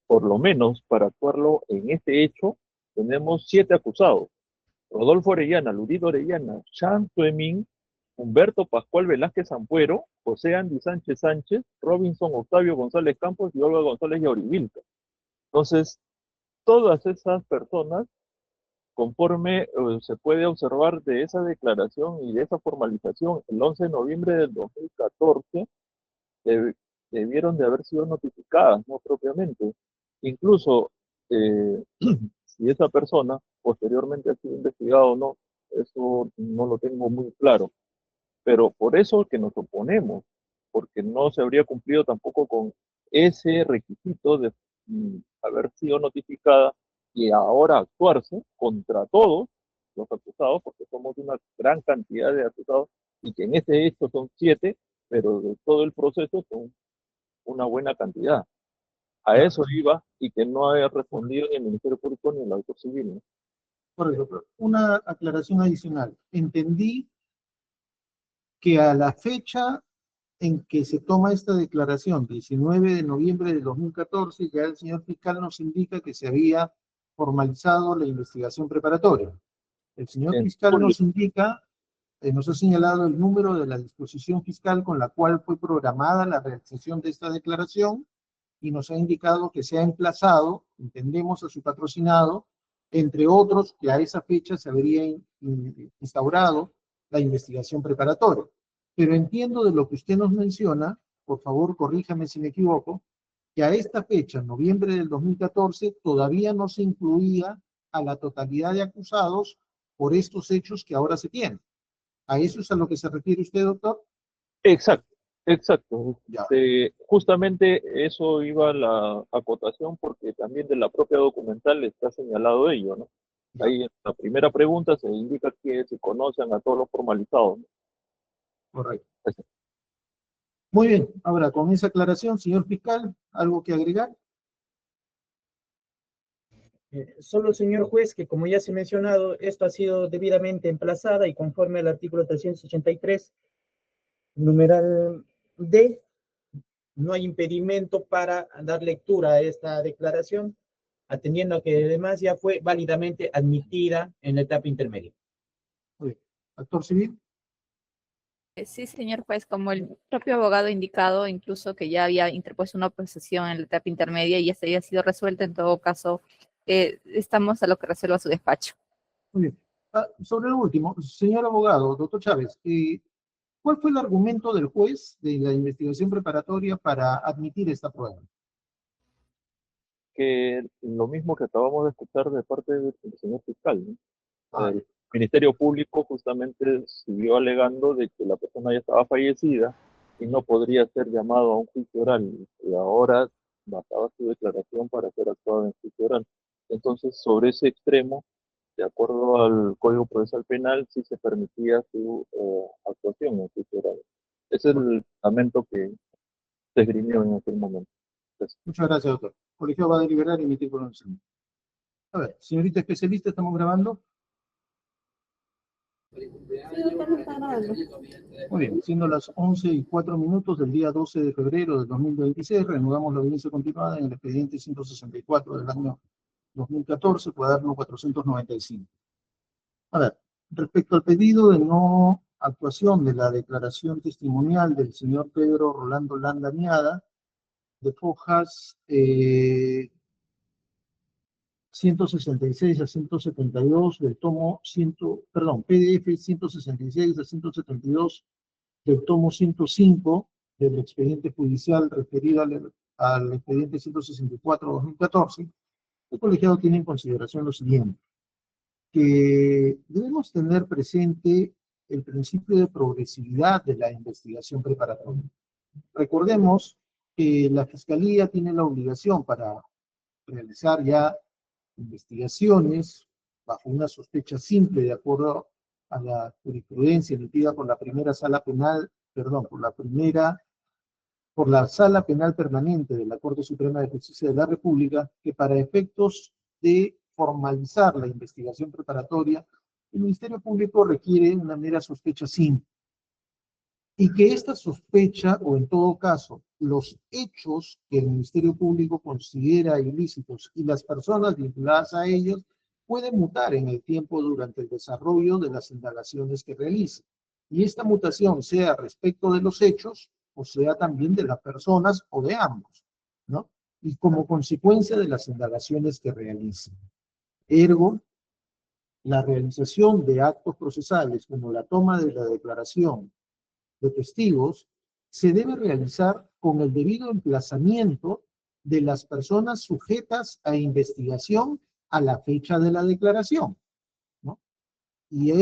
[SPEAKER 5] por lo menos para actuarlo en este hecho, tenemos 7 acusados. Rodolfo Orellana, Ludido Orellana, Chan Tuemín, Humberto Pascual Velázquez Ampuero, José Andy Sánchez Sánchez, Robinson Octavio González Campos y Olga González Yauribilca. Entonces, todas esas personas, conforme se puede observar de esa declaración y de esa formalización, el 11 de noviembre del 2014, debieron de haber sido notificadas, no propiamente. Incluso, si esa persona posteriormente ha sido investigada o no, eso no lo tengo muy claro. Pero por eso que nos oponemos, porque no se habría cumplido tampoco con ese requisito de haber sido notificada y ahora actuarse contra todos los acusados, porque somos una gran cantidad de acusados y que en este hecho son 7, pero de todo el proceso son una buena cantidad. A eso iba y que no haya respondido ni el Ministerio Público ni el autor civil, ¿no?
[SPEAKER 1] Correcto. Una aclaración adicional. Entendí que a la fecha en que se toma esta declaración, 19 de noviembre de 2014, ya el señor fiscal nos indica que se había formalizado la investigación preparatoria. El señor
[SPEAKER 5] En
[SPEAKER 1] fiscal
[SPEAKER 5] julio,
[SPEAKER 1] nos indica, nos ha señalado el número de la disposición fiscal con la cual fue programada la realización de esta declaración y nos ha indicado que se ha emplazado, entendemos, a su patrocinado, entre otros, que a esa fecha se habría instaurado la investigación preparatoria. Pero entiendo de lo que usted nos menciona, por favor corríjame si me equivoco, que a esta fecha, noviembre del 2014, todavía no se incluía a la totalidad de acusados por estos hechos que ahora se tienen. ¿A eso es a lo que se refiere usted, doctor?
[SPEAKER 5] exacto, exacto.
[SPEAKER 1] Ya.
[SPEAKER 5] Justamente eso iba a la acotación porque también de la propia documental está señalado ello, ¿no?
[SPEAKER 1] Ya.
[SPEAKER 5] Ahí en la primera pregunta se indica que se conocen a todos los formalizados, ¿no?
[SPEAKER 1] Correcto.
[SPEAKER 5] Eso.
[SPEAKER 1] Muy bien, ahora con esa aclaración, señor fiscal, ¿algo que agregar?
[SPEAKER 2] Solo, señor juez, que como ya se ha mencionado, esto ha sido debidamente emplazada y conforme al artículo 383, numeral D, no hay impedimento para dar lectura a esta declaración, atendiendo a que además ya fue válidamente admitida en la etapa intermedia.
[SPEAKER 1] Muy bien. Actor civil.
[SPEAKER 3] Sí, señor juez, como el propio abogado ha indicado, incluso que ya había interpuesto una oposición en la etapa intermedia y ya se había sido resuelta, en todo caso, estamos a lo que reserva su despacho.
[SPEAKER 1] Muy bien. Sobre lo último, señor abogado, doctor Chávez, ¿cuál fue el argumento del juez de la investigación preparatoria para admitir esta prueba?
[SPEAKER 5] Que lo mismo que acabamos de escuchar de parte del señor fiscal, ¿no?
[SPEAKER 1] Ah,
[SPEAKER 5] El Ministerio Público justamente siguió alegando de que la persona ya estaba fallecida y no podría ser llamado a un juicio oral y ahora bastaba su declaración para ser actuado en juicio oral. Entonces, sobre ese extremo, de acuerdo al Código Procesal Penal, sí se permitía su actuación en juicio oral. Ese es el fundamento que se esgrimió en aquel momento. Entonces,
[SPEAKER 1] muchas gracias, doctor. El colegio va a deliberar y emitir pronunciamiento. A ver, señorita especialista, ¿estamos grabando? Muy bien, siendo las 11:04 del día 12 de febrero del 2026, reanudamos la audiencia continuada en el expediente 164 del año 2014, cuaderno 495. A ver, respecto al pedido de no actuación de la declaración testimonial del señor Pedro Rolando Landa Miada, de fojas 166 a 172 del tomo PDF 166 a 172 del tomo 105 del expediente judicial referido al expediente 164/2014, el colegiado tiene en consideración lo siguiente, que debemos tener presente el principio de progresividad de la investigación preparatoria. Recordemos que la Fiscalía tiene la obligación para realizar ya investigaciones bajo una sospecha simple de acuerdo a la jurisprudencia emitida por la primera sala penal, por la Sala Penal Permanente de la Corte Suprema de Justicia de la República, que para efectos de formalizar la investigación preparatoria, el Ministerio Público requiere una mera sospecha simple. Y que esta sospecha, o en todo caso, los hechos que el Ministerio Público considera ilícitos y las personas vinculadas a ellos, pueden mutar en el tiempo durante el desarrollo de las indagaciones que realice. Y esta mutación sea respecto de los hechos, o sea también de las personas, o de ambos, ¿no? Y como consecuencia de las indagaciones que realice. Ergo, la realización de actos procesales, como la toma de la declaración de testigos, se debe realizar con el debido emplazamiento de las personas sujetas a investigación a la fecha de la declaración, ¿no? Y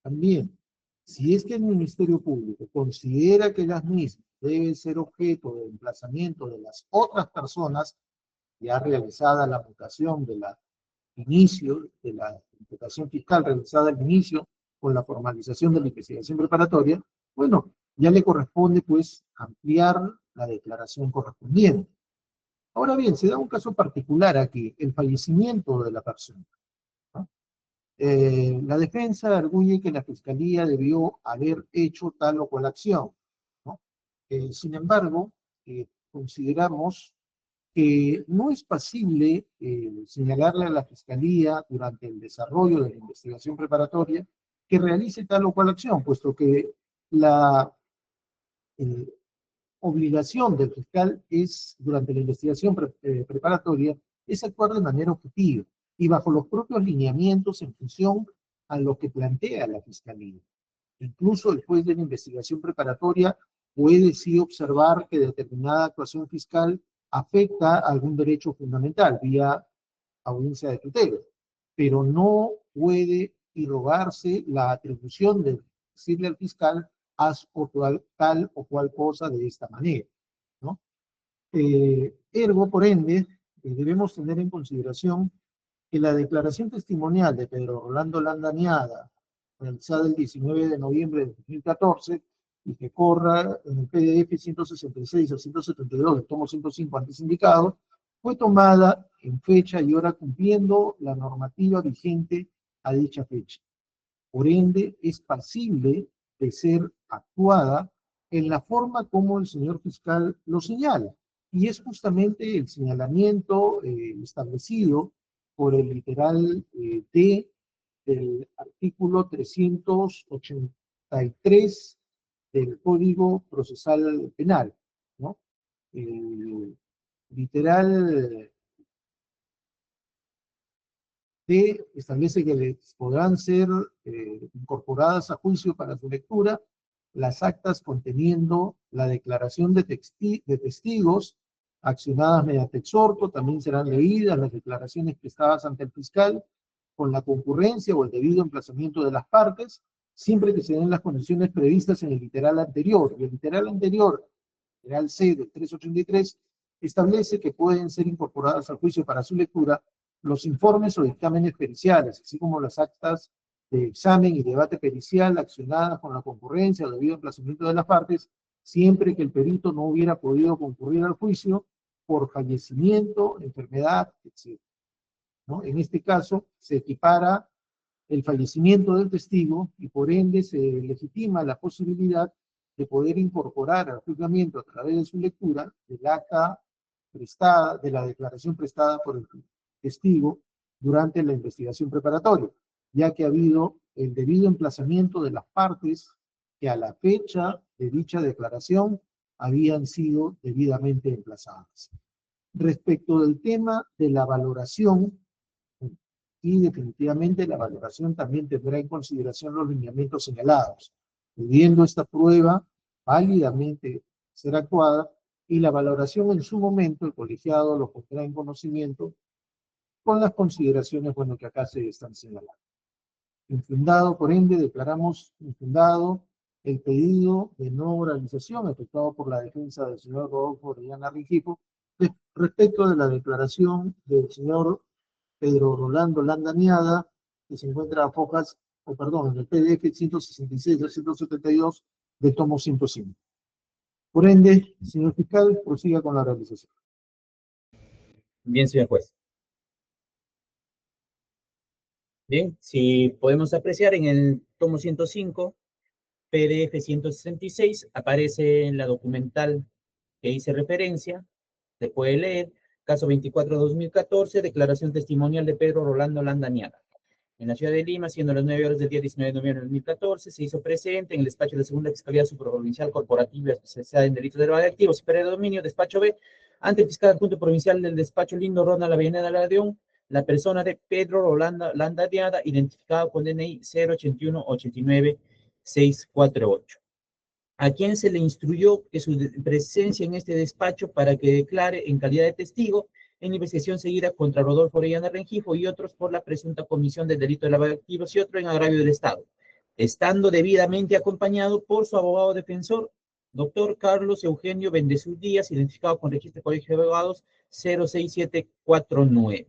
[SPEAKER 1] también, si es que el Ministerio Público considera que las mismas deben ser objeto de emplazamiento de las otras personas, ya realizada la mutación de la inicio, de la imputación fiscal realizada al inicio, con la formalización de la investigación preparatoria, bueno, ya le corresponde pues ampliar la declaración correspondiente. Ahora bien, se da un caso particular aquí, el fallecimiento de la persona, ¿no? La defensa arguye que la Fiscalía debió haber hecho tal o cual acción, ¿no? Sin embargo, consideramos que no es pasible señalarle a la Fiscalía durante el desarrollo de la investigación preparatoria que realice tal o cual acción, puesto que la obligación del fiscal es, durante la investigación preparatoria, es actuar de manera objetiva y bajo los propios lineamientos en función a lo que plantea la Fiscalía. Incluso el juez de la investigación preparatoria puede sí observar que determinada actuación fiscal afecta a algún derecho fundamental vía audiencia de tutela, pero no puede irrogarse la atribución de decirle al fiscal haz tal o cual cosa de esta manera, ¿no? Ergo, por ende, debemos tener en consideración que la declaración testimonial de Pedro Rolando Landa Miada, realizada el 19 de noviembre de 2014, y que corra en el PDF 166 a 172 del tomo 105 antes indicado, fue tomada en fecha y hora cumpliendo la normativa vigente a dicha fecha. Por ende, es pasible de ser actuada en la forma como el señor fiscal lo señala. Y es justamente el señalamiento establecido por el literal D del artículo 383 del Código Procesal Penal, ¿no? Literal D establece que les podrán ser incorporadas a juicio para su lectura las actas conteniendo la declaración de testigos accionadas mediante exhorto, también serán leídas las declaraciones prestadas ante el fiscal con la concurrencia o el debido emplazamiento de las partes, siempre que se den las condiciones previstas en el literal anterior. Y el literal anterior, literal C del 383, establece que pueden ser incorporadas al juicio para su lectura los informes o dictámenes periciales, así como las actas de examen y debate pericial accionadas con la concurrencia o debido emplazamiento de las partes, siempre que el perito no hubiera podido concurrir al juicio por fallecimiento, enfermedad, etc., ¿no? En este caso, se equipara el fallecimiento del testigo y por ende se legitima la posibilidad de poder incorporar al juzgamiento a través de su lectura del acta prestada, de la declaración prestada por el testigo durante la investigación preparatoria, ya que ha habido el debido emplazamiento de las partes que a la fecha de dicha declaración habían sido debidamente emplazadas. Respecto del tema de la valoración, y definitivamente la valoración también tendrá en consideración los lineamientos señalados, pudiendo esta prueba válidamente ser actuada y la valoración en su momento el colegiado lo pondrá en conocimiento con las consideraciones, bueno, que acá se están señalando. Infundado, por ende, declaramos infundado el pedido de no oralización efectuado por la defensa del señor Rodolfo Orellana Rengifo respecto de la declaración del señor Pedro Rolando Landaniada, que se encuentra a fojas, en el PDF 166 a 172 de tomo 105. Por ende, señor fiscal, prosiga con la realización.
[SPEAKER 2] Bien, señor juez. Bien, si podemos apreciar en el tomo 105, PDF 166, aparece en la documental que hice referencia, se puede leer, caso 24-2014, declaración testimonial de Pedro Rolando Landaniaga. En la ciudad de Lima, siendo las 9 horas del día 19 de noviembre de 2014, se hizo presente en el despacho de la Segunda Fiscalía Superprovincial Corporativa especializada en delitos de lavado de activos y pérdida de dominio, despacho B, ante el fiscal adjunto provincial del despacho Lindo Ronald Avellaneda Ladeón, la persona de Pedro Rolando Landaniaga, identificado con DNI 081-89-648. A quien se le instruyó que su presencia en este despacho para que declare en calidad de testigo en la investigación seguida contra Rodolfo Orellana Rengifo y otros por la presunta comisión del delito de lavado de activos y otro en agravio del Estado, estando debidamente acompañado por su abogado defensor, doctor Carlos Eugenio Bendezú Díaz, identificado con registro de colegio de abogados 06749.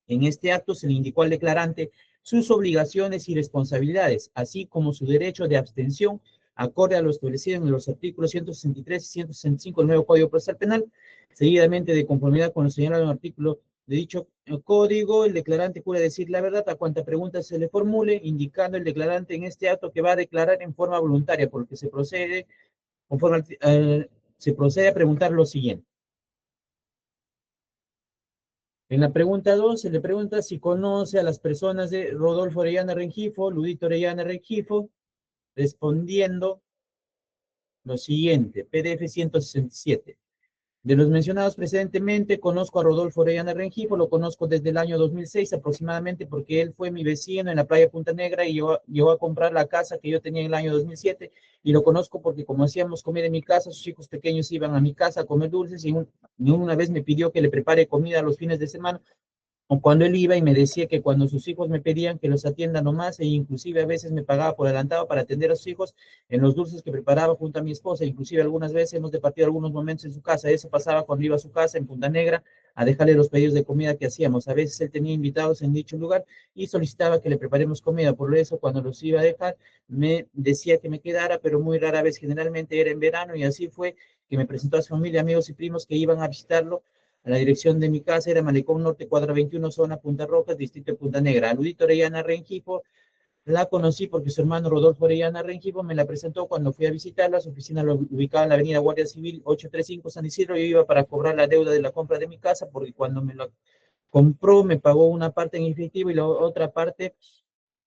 [SPEAKER 2] En este acto se le indicó al declarante sus obligaciones y responsabilidades, así como su derecho de abstención, acorde a lo establecido en los artículos 163 y 165 del nuevo Código Procesal Penal. Seguidamente, de conformidad con lo señalado en el artículo de dicho código, el declarante jura decir la verdad a cuanta pregunta se le formule, indicando el declarante en este acto que va a declarar en forma voluntaria, por lo que se procede a preguntar lo siguiente. En la pregunta 2 se le pregunta si conoce a las personas de Rodolfo Orellana Rengifo, Ludito Orellana Rengifo, respondiendo lo siguiente, PDF 167. De los mencionados precedentemente, conozco a Rodolfo Orellana Rengifo, lo conozco desde el año 2006 aproximadamente, porque él fue mi vecino en la playa Punta Negra y llegó a comprar la casa que yo tenía en el año 2007, y lo conozco porque como hacíamos comida en mi casa, sus hijos pequeños iban a mi casa a comer dulces, y una vez me pidió que le prepare comida los fines de semana, o cuando él iba y me decía que cuando sus hijos me pedían que los atienda nomás, e inclusive a veces me pagaba por adelantado para atender a sus hijos en los dulces que preparaba junto a mi esposa, inclusive algunas veces hemos departido algunos momentos en su casa. Eso pasaba cuando iba a su casa en Punta Negra a dejarle los pedidos de comida que hacíamos. A veces él tenía invitados en dicho lugar y solicitaba que le preparemos comida. Por eso, cuando los iba a dejar, me decía que me quedara, pero muy rara vez, generalmente era en verano, y así fue que me presentó a su familia, amigos y primos que iban a visitarlo. A la dirección de mi casa era Malecón Norte, cuadra 21, zona Punta Rojas, distrito de Punta Negra. A Ludito Orellana Rengifo la conocí porque su hermano Rodolfo Orellana Rengifo me la presentó cuando fui a visitarla. Su oficina lo ubicaba en la avenida Guardia Civil 835 San Isidro. Yo iba para cobrar la deuda de la compra de mi casa, porque cuando me la compró me pagó una parte en efectivo y la otra parte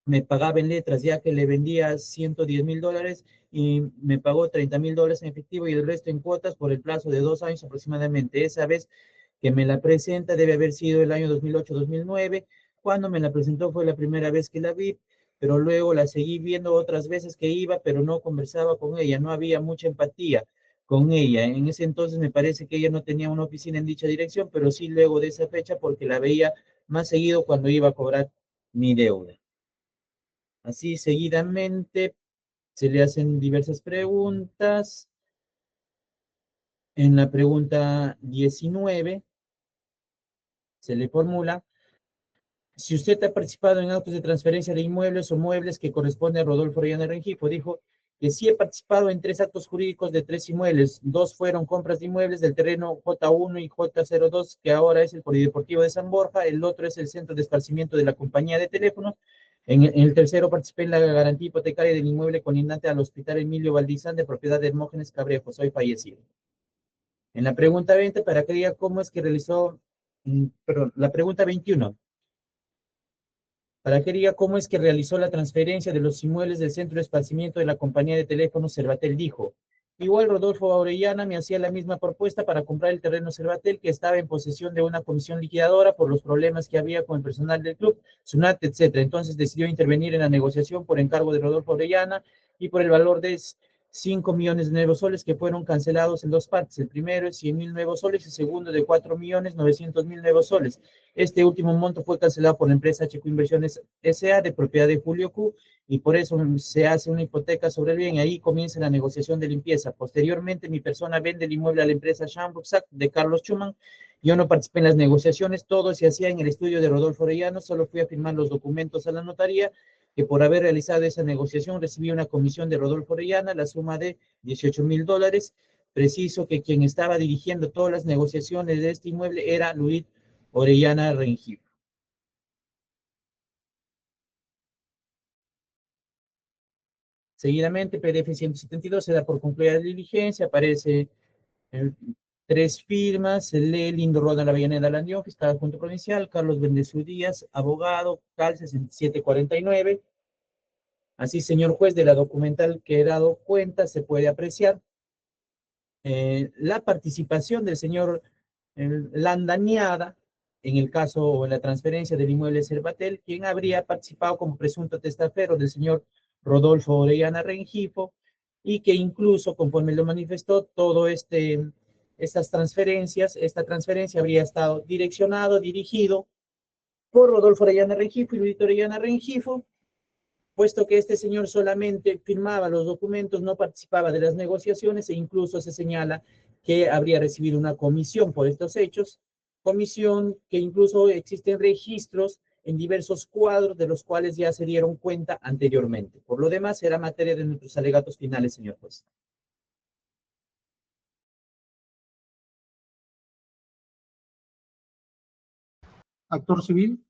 [SPEAKER 2] me pagaba en letras, ya que le vendía $110,000 y me pagó $30,000 en efectivo y el resto en cuotas por el plazo de 2 años aproximadamente. Esa vez que me la presenta debe haber sido el año 2008-2009. Cuando me la presentó fue la primera vez que la vi, pero luego la seguí viendo otras veces que iba, pero no conversaba con ella, no había mucha empatía con ella. En ese entonces me parece que ella no tenía una oficina en dicha dirección, pero sí luego de esa fecha, porque la veía más seguido cuando iba a cobrar mi deuda. Así seguidamente se le hacen diversas preguntas. En la pregunta 19 se le formula: si usted ha participado en actos de transferencia de inmuebles o muebles que corresponde a Rodolfo Orellana Rengifo. Dijo que sí he participado en 3 actos jurídicos de 3 inmuebles. 2 fueron compras de inmuebles del terreno J1 y J02, que ahora es el Polideportivo de San Borja. El otro es el centro de esparcimiento de la compañía de teléfonos. En el tercero, participé en la garantía hipotecaria del inmueble colindante al Hospital Emilio Valdizán, de propiedad de Hermógenes Cabrejo, soy fallecido. En la pregunta 20, para que diga cómo es que realizó, perdón, la pregunta 21, para que diga cómo es que realizó la transferencia de los inmuebles del centro de esparcimiento de la compañía de teléfonos Cervatel, dijo: igual Rodolfo Orellana me hacía la misma propuesta para comprar el terreno Cervatel, que estaba en posesión de una comisión liquidadora por los problemas que había con el personal del club, SUNAT, etc. Entonces decidió intervenir en la negociación por encargo de Rodolfo Orellana y por el valor de 5 millones de nuevos soles, que fueron cancelados en dos partes. El primero es 100.000 nuevos soles y el segundo de 4.900.000 nuevos soles. Este último monto fue cancelado por la empresa Checo Inversiones S.A. de propiedad de Julio Q, y por eso se hace una hipoteca sobre el bien, y ahí comienza la negociación de limpieza. Posteriormente, mi persona vende el inmueble a la empresa Shamrock de Carlos Schumann. Yo no participé en las negociaciones, todo se hacía en el estudio de Rodolfo Orellano, solo fui a firmar los documentos a la notaría, que por haber realizado esa negociación recibí una comisión de Rodolfo Orellana, la suma de $18.000. Preciso que quien estaba dirigiendo todas las negociaciones de este inmueble era Luis Orellana Rengifo. Seguidamente, PDF 172 se da por concluida la diligencia, aparece tres firmas, se lee Lindo Roda Avellaneda Landión, Fiscal Junta Provincial, Carlos Bendezú Díaz, abogado, CAL 6749. Así, señor juez, de la documental que he dado cuenta, se puede apreciar la participación del señor Landaniada en el caso o en la transferencia del inmueble Cervatel, quien habría participado como presunto testaferro del señor Rodolfo Orellana Rengifo, y que incluso, conforme lo manifestó, esta transferencia habría estado dirigido por Rodolfo Orellana Rengifo y Luis Orellana Rengifo, puesto que este señor solamente firmaba los documentos, no participaba de las negociaciones, e incluso se señala que habría recibido una comisión por estos hechos, comisión que incluso existen registros en diversos cuadros de los cuales ya se dieron cuenta anteriormente. Por lo demás, será materia de nuestros alegatos finales, señor juez.
[SPEAKER 1] Actor civil.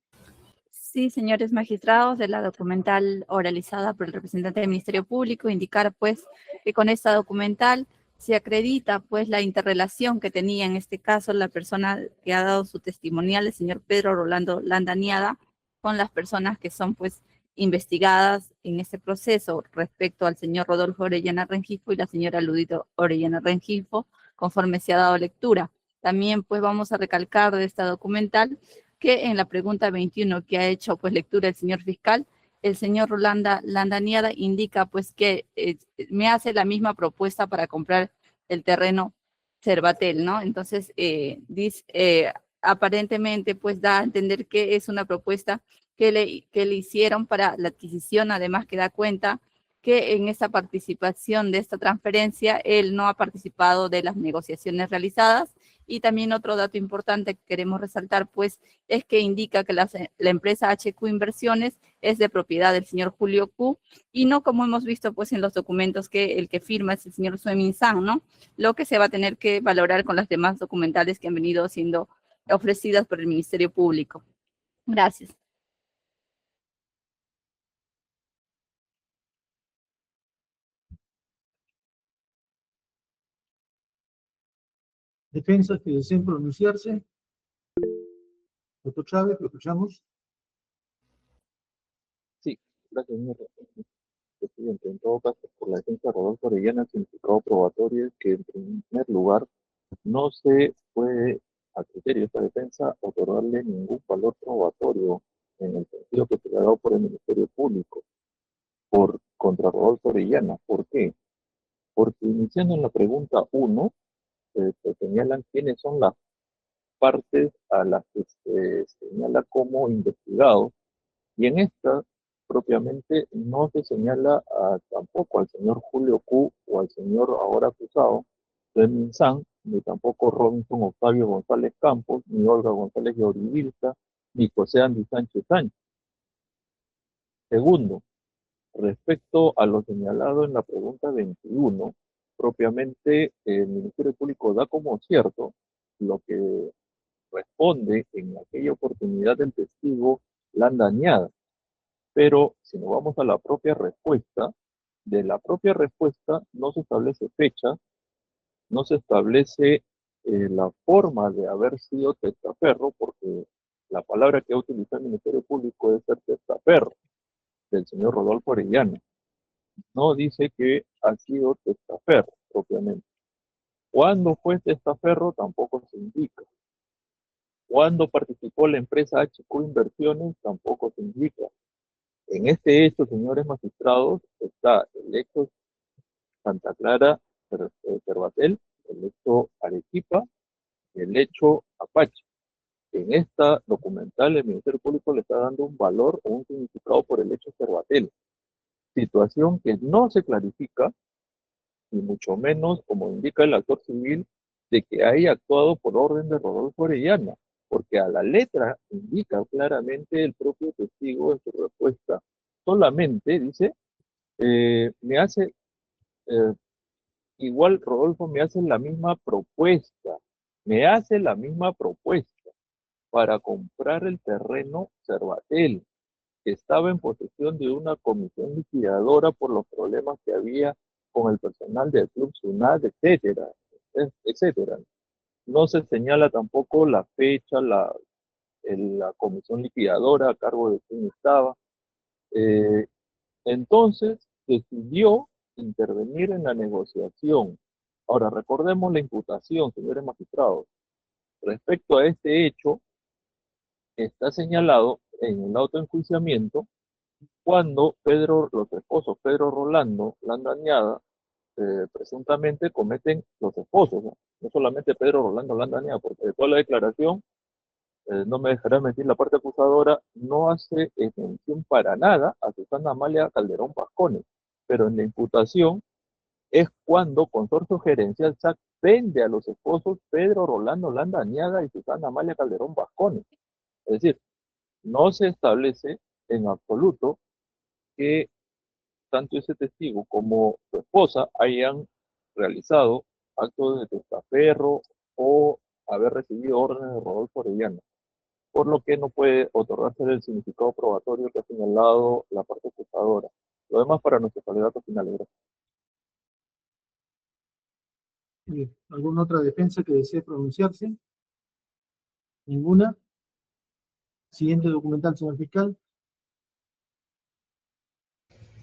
[SPEAKER 3] Sí, señores magistrados, de la documental oralizada por el representante del Ministerio Público, indicar pues que con esta documental se acredita pues la interrelación que tenía en este caso la persona que ha dado su testimonial, el señor Pedro Rolando Landaniada, con las personas que son pues investigadas en este proceso respecto al señor Rodolfo Orellana Rengifo y la señora Ludito Orellana Rengifo, conforme se ha dado lectura. También pues vamos a recalcar de esta documental que en la pregunta 21 que ha hecho pues lectura el señor fiscal, el señor Rolanda Landaniada indica pues que me hace la misma propuesta para comprar el terreno Cervatel, ¿no? Entonces, aparentemente pues da a entender que es una propuesta que le hicieron para la adquisición, además que da cuenta que en esta participación de esta transferencia él no ha participado de las negociaciones realizadas. Y también otro dato importante que queremos resaltar, pues, es que indica que la empresa HQ Inversiones es de propiedad del señor Julio Q, y no como hemos visto, pues, en los documentos que el que firma es el señor Suemin San, ¿no? Lo que se va a tener que valorar con las demás documentales que han venido siendo ofrecidas por el Ministerio Público. Gracias.
[SPEAKER 1] Defensas que deseen pronunciarse. Doctor Chávez, lo escuchamos.
[SPEAKER 5] Sí, gracias, señor presidente. En todo caso, por la defensa de Rodolfo Orellana, significado probatorio es que, en primer lugar, no se puede, a criterio de esta defensa, otorgarle ningún valor probatorio en el sentido que se le ha dado por el Ministerio Público contra Rodolfo Orellana. ¿Por qué? Porque iniciando en la pregunta 1, se señalan quiénes son las partes a las que se señala como investigado, y en esta propiamente no se señala tampoco al señor Julio Q o al señor ahora acusado, Fermín San, ni tampoco Robinson Octavio González Campos, ni Olga González Lloribilta, ni José Andy Sánchez Sánchez. Segundo, respecto a lo señalado en la pregunta 21, propiamente el Ministerio Público da como cierto lo que responde en aquella oportunidad del testigo Landaniada, Pero si nos vamos a la propia respuesta, de la propia respuesta no se establece fecha, no se establece la forma de haber sido testaferro, porque la palabra que ha utilizado el Ministerio Público es ser testaferro del señor Rodolfo Orellana. No dice que ha sido testaferro propiamente. ¿Cuándo fue testaferro? Tampoco se indica. ¿Cuándo participó la empresa HQ Inversiones? Tampoco se indica. En este hecho, señores magistrados, está el hecho Santa Clara Cervatel, el hecho Arequipa y el hecho Apache. En esta documental el Ministerio Público le está dando un valor o un significado por el hecho Cervatel, situación que no se clarifica, y mucho menos, como indica el actor civil, de que haya actuado por orden de Rodolfo Orellana, porque a la letra indica claramente el propio testigo en su respuesta. Solamente dice, me hace, eh, igual Rodolfo me hace la misma propuesta, para comprar el terreno Cervatel, que estaba en posesión de una comisión liquidadora por los problemas que había con el personal del Club SUNAT, etcétera, etcétera. No se señala tampoco la fecha, la comisión liquidadora a cargo de quién estaba. Entonces, decidió intervenir en la negociación. Ahora, recordemos la imputación, señores magistrados. Respecto a este hecho, está señalado en el autoenjuiciamiento cuando los esposos Pedro Rolando Landañada presuntamente cometen los esposos, no solamente Pedro Rolando Landañada, porque de toda la declaración, no me dejará mentir la parte acusadora, no hace mención para nada a Susana Amalia Calderón Pascones, pero en la imputación es cuando Consorcio Gerencial SAC vende a los esposos Pedro Rolando Landañada y Susana Amalia Calderón Pascones. Es decir, no se establece en absoluto que tanto ese testigo como su esposa hayan realizado actos de testaferro o haber recibido órdenes de Rodolfo Orellana, por lo que no puede otorgarse el significado probatorio que ha señalado la parte acusadora. Lo demás para nuestros alegatos finales. Gracias.
[SPEAKER 1] Bien. ¿Alguna otra defensa que desee pronunciarse? ¿Ninguna? Siguiente documental, señor fiscal.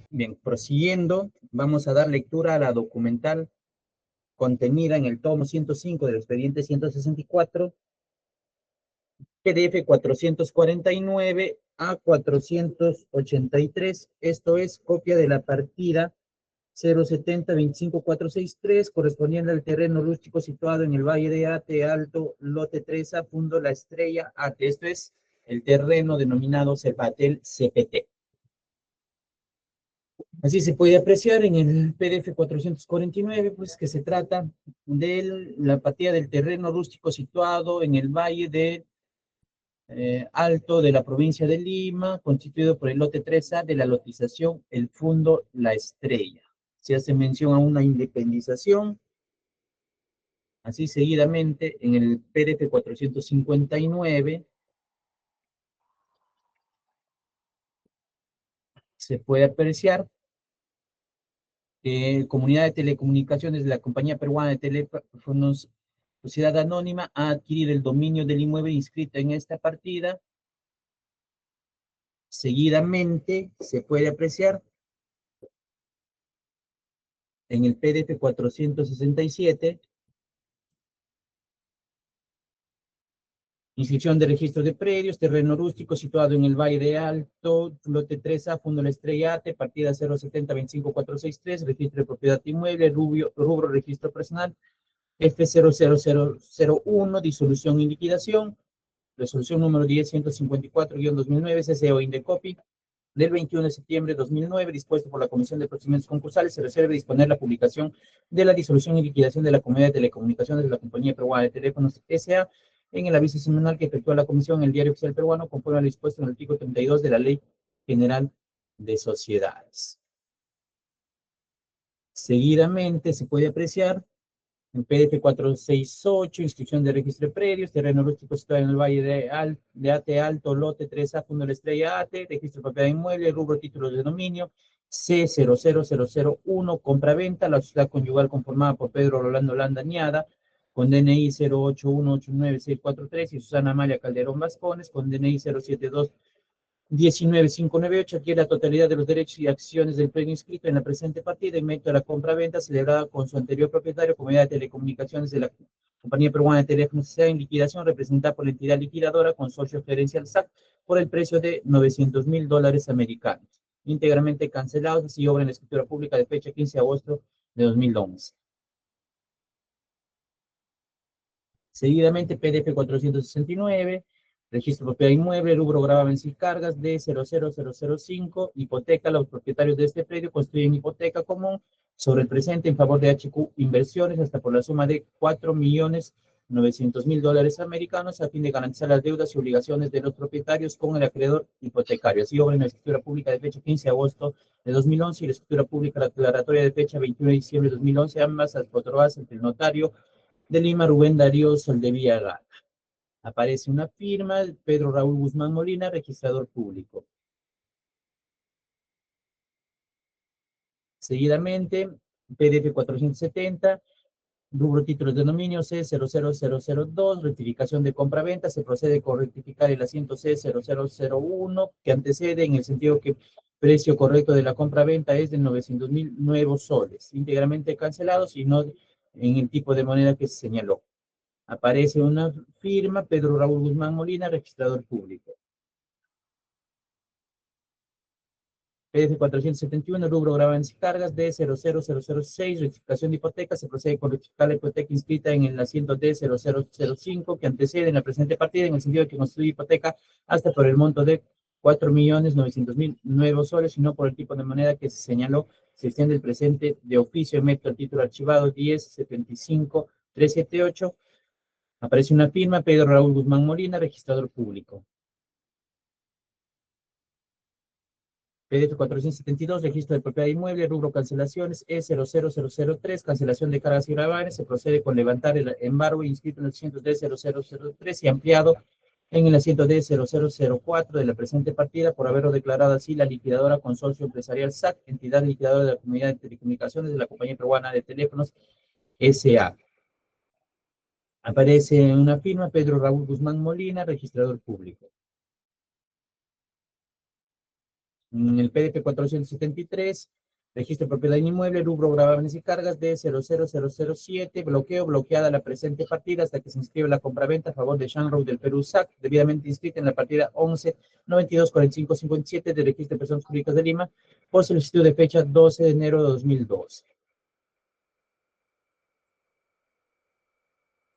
[SPEAKER 2] Bien, prosiguiendo, vamos a dar lectura a la documental contenida en el tomo 105 del expediente 164, PDF 449 a 483. Esto es copia de la partida 070-25463, correspondiente al terreno rústico situado en el Valle de Ate Alto, lote 3A, Fundo La Estrella Ate. Esto es el terreno denominado Cervatel CPT. Así se puede apreciar en el PDF 449, pues que se trata de la partida del terreno rústico situado en el Valle de Alto de la provincia de Lima, constituido por el lote 3A de la lotización El Fundo La Estrella. Se hace mención a una independización. Así seguidamente, en el PDF 459, se puede apreciar Comunidad de Telecomunicaciones de la Compañía Peruana de Teléfonos, Sociedad Anónima, ha adquirido el dominio del inmueble inscrito en esta partida. Seguidamente, se puede apreciar en el PDF 467, inscripción de registro de predios, terreno rústico situado en el Valle de Alto, lote 3A, Fundo La Estrella Ate, partida 070-25463, registro de propiedad inmueble, rubro registro personal, F00001, disolución y liquidación, resolución número 10-154-2009, CCO Indecopi, del 21 de septiembre de 2009, dispuesto por la Comisión de Procedimientos Concursales, se reserva disponer la publicación de la disolución y liquidación de la Comunidad de Telecomunicaciones de la Compañía Peruana de Teléfonos S.A., en el aviso semanal que efectúa la Comisión en el Diario Oficial Peruano, conforme a lo dispuesto en el artículo 32 de la Ley General de Sociedades. Seguidamente se puede apreciar El PDF 468, inscripción de registro de predios, terreno rústico situado en el Valle de Ate Alto, lote 3A, Fondo de la Estrella Ate, registro de propiedad inmueble, rubro título de dominio, C00001, compra-venta, la sociedad conyugal conformada por Pedro Rolando Landa Añada, con DNI 081899643 y Susana Amalia Calderón Vascones, con DNI 072-19598, adquiere la totalidad de los derechos y acciones del predio inscrito en la presente partida en medio de la compra-venta celebrada con su anterior propietario, Comunidad de Telecomunicaciones de la Compañía Peruana de Teléfonos S.A. en liquidación, representada por la entidad liquidadora, consorcio gerencial SAC, por el precio de $900.000 americanos, íntegramente cancelados, así obra en la escritura pública de fecha 15 de agosto de 2011. Seguidamente, PDF 469, registro de propiedad inmueble, rubro gravámenes y cargas de 00005, hipoteca. Los propietarios de este predio construyen hipoteca común sobre el presente en favor de HQ Inversiones hasta por la suma de $4.900.000 americanos a fin de garantizar las deudas y obligaciones de los propietarios con el acreedor hipotecario. Así obra en la escritura pública de fecha 15 de agosto de 2011 y la escritura pública declaratoria de fecha 21 de diciembre de 2011, ambas aprobadas ante el notario de Lima, Rubén Darío Soldevilla Gana. Aparece una firma, Pedro Raúl Guzmán Molina, registrador público. Seguidamente, PDF 470, rubro títulos de dominio C00002, rectificación de compra-venta, se procede con rectificar el asiento C0001, que antecede en el sentido que precio correcto de la compra-venta es de 900.000 nuevos soles, íntegramente cancelados y no en el tipo de moneda que se señaló. Aparece una firma, Pedro Raúl Guzmán Molina, registrador público. PDF 471, rubro gravámenes y cargas de 00006, rectificación de hipoteca, se procede con rectificar la hipoteca inscrita en el asiento D0005, que antecede en la presente partida, en el sentido de que constituye hipoteca hasta por el monto de 4.900.000 nuevos soles, y no por el tipo de moneda que se señaló, se extiende el presente de oficio, emito el título archivado 1075378. Aparece una firma, Pedro Raúl Guzmán Molina, registrador público. PDF 472, registro de propiedad inmueble, rubro cancelaciones, E00003, cancelación de cargas y gravames, se procede con levantar el embargo inscrito en el asiento D0003 y ampliado en el asiento D0004 de la presente partida por haberlo declarado así la liquidadora Consorcio Empresarial SAC, entidad liquidadora de la Comunidad de Telecomunicaciones de la Compañía Peruana de Teléfonos S.A. Aparece una firma, Pedro Raúl Guzmán Molina, registrador público. En el PDF 473, registro de propiedad inmueble, rubro gravámenes y cargas de 00007, bloqueo, bloqueada la presente partida hasta que se inscribe la compraventa a favor de Shanroad del Perú SAC, debidamente inscrita en la partida 11-92-45-57 del registro de personas jurídicas de Lima, por solicitud de fecha 12 de enero de 2012.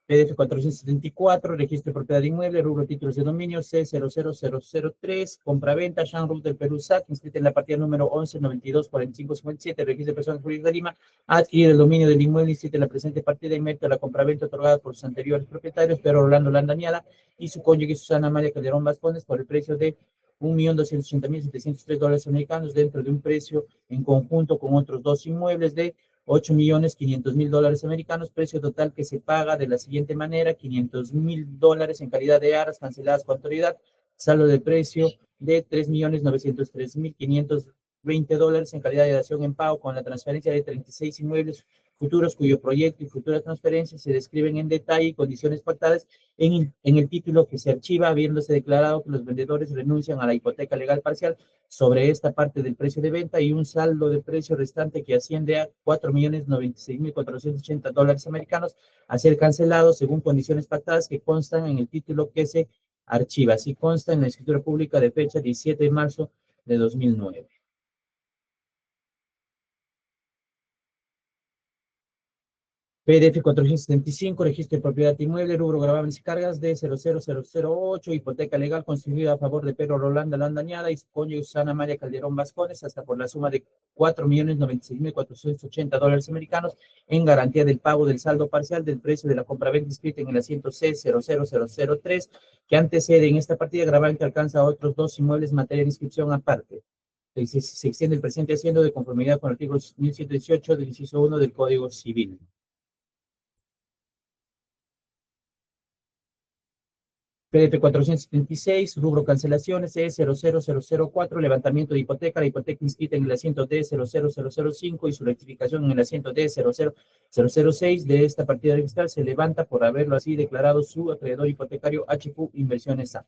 [SPEAKER 2] PDF 474, registro de propiedad inmueble, rubro títulos de dominio C00003, compra-venta, Shanroad del Perú SAC, inscrita en la partida número 11-92-45-57, registro de personas jurídicas de Lima, ha adquirido el dominio del inmueble inscrito en la presente partida en medio de la compra-venta otorgada por sus anteriores propietarios, Pedro Rolando Landañada y su cónyuge Susana María Calderón Vascones, por el precio de $1.280.703 americanos, dentro de un precio en conjunto con otros dos inmuebles de $8.500.000 americanos, precio total que se paga de la siguiente manera: $500.000 en calidad de arras canceladas por autoridad, saldo de precio de $3.903.520 en calidad de dación en pago con la transferencia de 36 inmuebles futuros cuyo proyecto y futuras transferencias se describen en detalle y condiciones pactadas en el título que se archiva, habiéndose declarado que los vendedores renuncian a la hipoteca legal parcial sobre esta parte del precio de venta y un saldo de precio restante que asciende a $4.096.480 americanos a ser cancelado según condiciones pactadas que constan en el título que se archiva. Así consta en la escritura pública de fecha 17 de marzo de 2009. PDF 475, registro de propiedad inmueble, rubro gravámenes y cargas de 00008, hipoteca legal constituida a favor de Pedro Rolando Landañada y su cónyuge Susana María Calderón Vascones, hasta por la suma de $4.096.480 americanos en garantía del pago del saldo parcial del precio de la compraventa inscrita en el asiento C00003, que antecede en esta partida gravamen que alcanza a otros dos inmuebles en materia de inscripción aparte. Se extiende el presente haciendo de conformidad con el artículo 1118 del inciso 1 del Código Civil. PDF 476, rubro cancelaciones, E00004, levantamiento de hipoteca, la hipoteca inscrita en el asiento D00005 y su rectificación en el asiento D00006 de esta partida registral se levanta por haberlo así declarado su acreedor hipotecario HQ Inversiones A.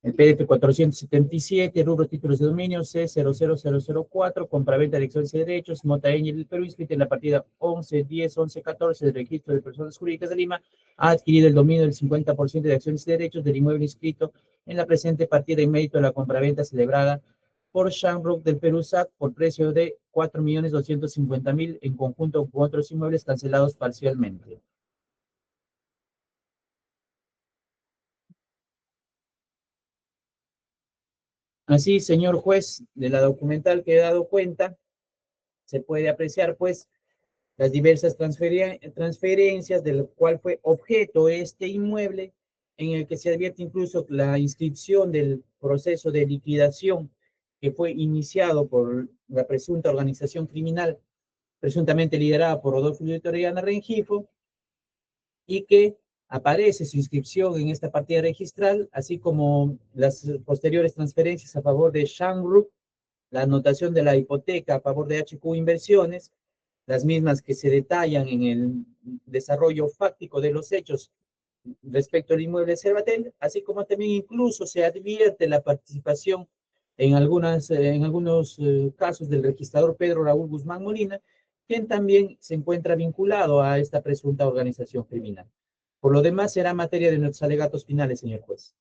[SPEAKER 2] El PDF 477, rubro títulos de dominio, C00004, compraventa de acciones y derechos, Mota Ñ del Perú, inscrita en la partida 11.10.11.14 del registro de personas jurídicas de Lima, ha adquirido el dominio del 50% de acciones y derechos del inmueble inscrito en la presente partida en mérito de la compraventa celebrada por Shamrock del Perú SAC por precio de 4.250.000 en conjunto con otros inmuebles cancelados parcialmente. Así, señor juez, de la documental que he dado cuenta, se puede apreciar, pues, las diversas transferencias del cual fue objeto este inmueble, en el que se advierte incluso la inscripción del proceso de liquidación que fue iniciado por la presunta organización criminal, presuntamente liderada por Rodolfo Vitoriana Rengifo, y que aparece su inscripción en esta partida registral, así como las posteriores transferencias a favor de Shamrock, la anotación de la hipoteca a favor de HQ Inversiones, las mismas que se detallan en el desarrollo fáctico de los hechos respecto al inmueble de Cervatel, así como también incluso se advierte la participación en algunos casos del registrador Pedro Raúl Guzmán Molina, quien también se encuentra vinculado a esta presunta organización criminal. Por lo demás, será materia de nuestros alegatos finales, señor juez.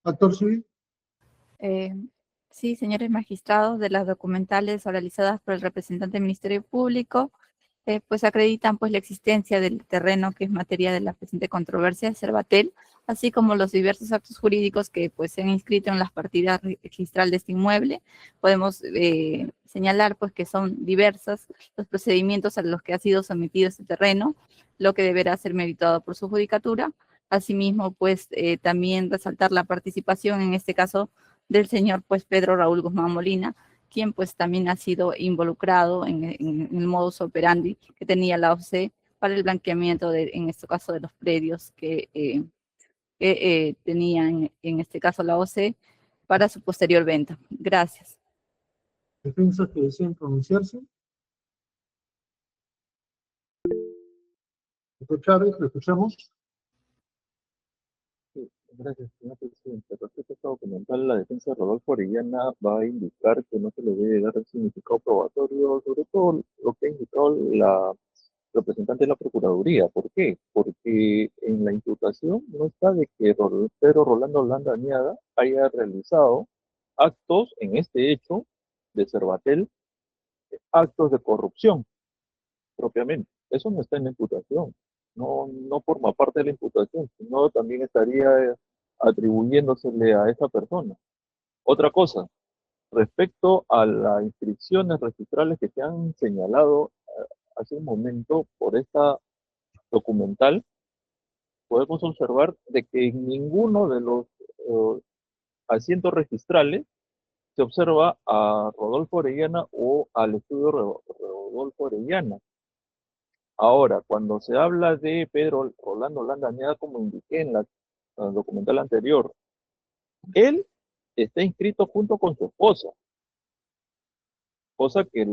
[SPEAKER 1] Actor civil.
[SPEAKER 3] Sí, señores magistrados, de las documentales realizadas por el representante del Ministerio Público, pues acreditan pues la existencia del terreno que es materia de la presente controversia de Cervatel, así como los diversos actos jurídicos que pues se han inscrito en las partidas registral de este inmueble. Podemos señalar pues que son diversos los procedimientos a los que ha sido sometido este terreno, lo que deberá ser meritado por su judicatura. Asimismo, pues también resaltar la participación en este caso del señor pues Pedro Raúl Guzmán Molina, quien pues también ha sido involucrado en el modus operandi que tenía la OC para el blanqueamiento en este caso de los predios que tenía en este caso la OC para su posterior venta. Gracias.
[SPEAKER 1] Defensas que deseen pronunciarse. Doctor Chávez, lo escuchamos.
[SPEAKER 5] Sí, gracias, señor presidente. Respecto a esta documental, la defensa de Rodolfo Orellana va a indicar que no se le debe dar el significado probatorio, sobre todo lo que ha indicado la representante de la Procuraduría. ¿Por qué? Porque en la imputación no está de que Pedro Rolando Landa Añada haya realizado actos en este hecho de Cervatel, actos de corrupción propiamente. Eso no está en la imputación. No forma parte de la imputación, sino también estaría atribuyéndosele a esa persona. Otra cosa, respecto a las inscripciones registrales que se han señalado hace un momento por esta documental, podemos observar de que en ninguno de los asientos registrales se observa a Rodolfo Orellana o al estudio Rodolfo Orellana. Ahora, cuando se habla de Pedro Rolando Landa Añada, como indiqué en la documental anterior, él está inscrito junto con su esposa, cosa que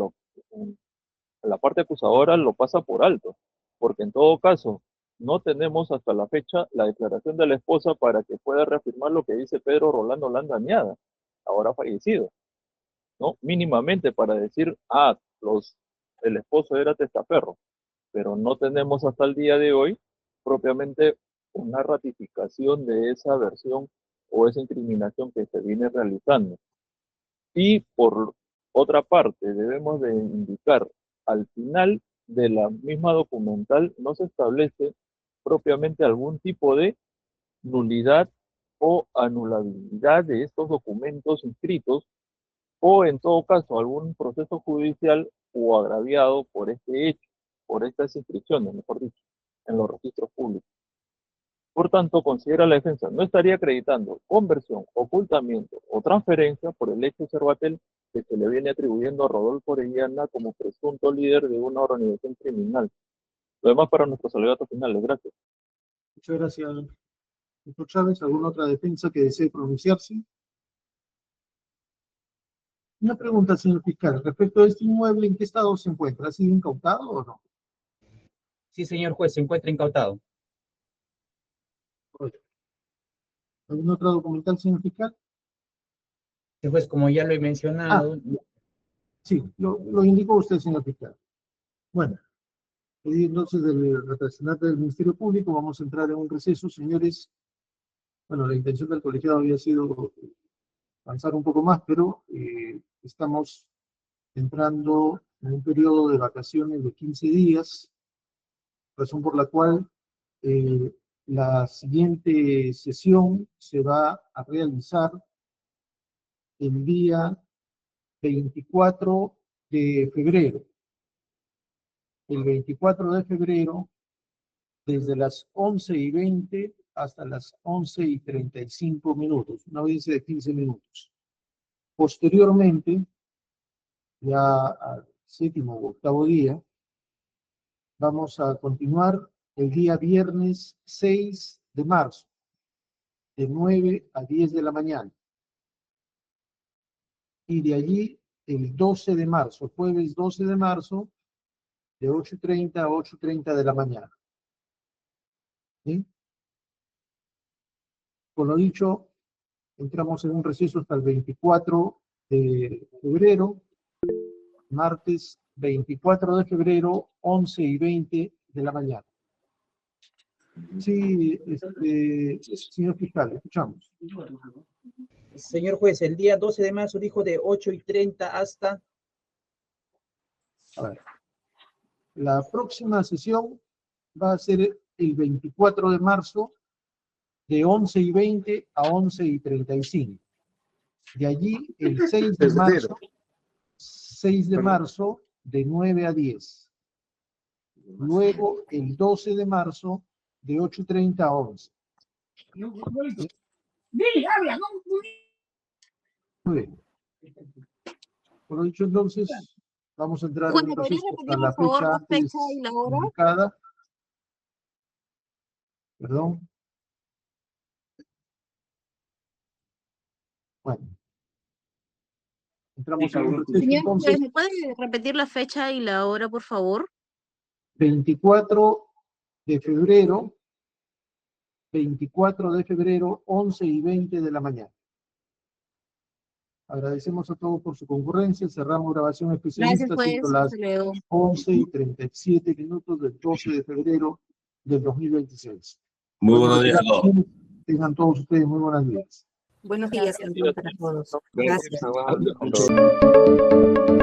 [SPEAKER 5] la parte acusadora lo pasa por alto, porque en todo caso no tenemos hasta la fecha la declaración de la esposa para que pueda reafirmar lo que dice Pedro Rolando Landa Añada, ahora fallecido, ¿no? Mínimamente para decir, el esposo era testaferro, pero no tenemos hasta el día de hoy propiamente una ratificación de esa versión o esa incriminación que se viene realizando. Y por otra parte, debemos de indicar, al final de la misma documental no se establece propiamente algún tipo de nulidad o anulabilidad de estos documentos inscritos, o en todo caso algún proceso judicial o agraviado por este hecho, por estas inscripciones, mejor dicho, en los registros públicos. Por tanto, considera la defensa no estaría acreditando conversión, ocultamiento o transferencia por el hecho Cervatel que se le viene atribuyendo a Rodolfo Orellana como presunto líder de una organización criminal. Lo demás para nuestros alegatos finales. Gracias.
[SPEAKER 1] Muchas gracias, doctor Chávez. ¿Alguna otra defensa que desee pronunciarse? Una pregunta, señor fiscal. Respecto a este inmueble, ¿en qué estado se encuentra? ¿Ha sido incautado o no?
[SPEAKER 2] Sí, señor juez, se encuentra incautado.
[SPEAKER 1] ¿Alguna otra documental, señor fiscal?
[SPEAKER 2] Sí, juez, como ya lo he mencionado,
[SPEAKER 1] Sí, lo indicó usted, señor fiscal. Bueno, entonces del representante del Ministerio Público, vamos a entrar en un receso, señores. Bueno, la intención del colegiado había sido avanzar un poco más, pero estamos entrando en un periodo de vacaciones de 15 días, razón por la cual la siguiente sesión se va a realizar el día 24 de febrero. El 24 de febrero, desde las 11:20 hasta las 11:35, una audiencia de 15 minutos. Posteriormente, ya al séptimo o octavo día, vamos a continuar el día viernes 6 de marzo, de 9 a 10 de la mañana. Y de allí el 12 de marzo, jueves 12 de marzo, de 8:30 a 8:30 de la mañana. ¿Sí? Con lo dicho, entramos en un receso hasta el 24 de febrero, martes 24 de febrero, 11:20 de la mañana. Sí, señor fiscal, escuchamos.
[SPEAKER 2] señor juez, el día 12 de marzo dijo de 8:30 hasta...
[SPEAKER 1] A ver, la próxima sesión va a ser el 24 de marzo, de 11:20 a 11:35. De allí el 6 de marzo, 6 de marzo, de 9 a 10. Luego el 12 de marzo, de 8:30 a 11. Muy bien. Por lo dicho, entonces, vamos a entrar en un proceso hasta la fecha antes indicada. Perdón. Bueno. Entramos en un proceso,
[SPEAKER 6] Señor,
[SPEAKER 1] entonces,
[SPEAKER 6] ¿me puede repetir la fecha y la hora, por favor?
[SPEAKER 1] 24 de febrero, 24 de febrero, 11:20 de la mañana. Agradecemos a todos por su concurrencia. Cerramos grabación especialista,
[SPEAKER 6] Gracias,
[SPEAKER 1] siendo
[SPEAKER 6] juez.
[SPEAKER 1] las
[SPEAKER 6] Hasta luego.
[SPEAKER 1] 11:37 del 12 de febrero del 2026.
[SPEAKER 7] Muy buenos días a todos.
[SPEAKER 1] Tengan todos ustedes muy buenos días.
[SPEAKER 6] Buenos días, para todos.
[SPEAKER 5] Gracias.
[SPEAKER 6] Gracias.
[SPEAKER 5] Gracias.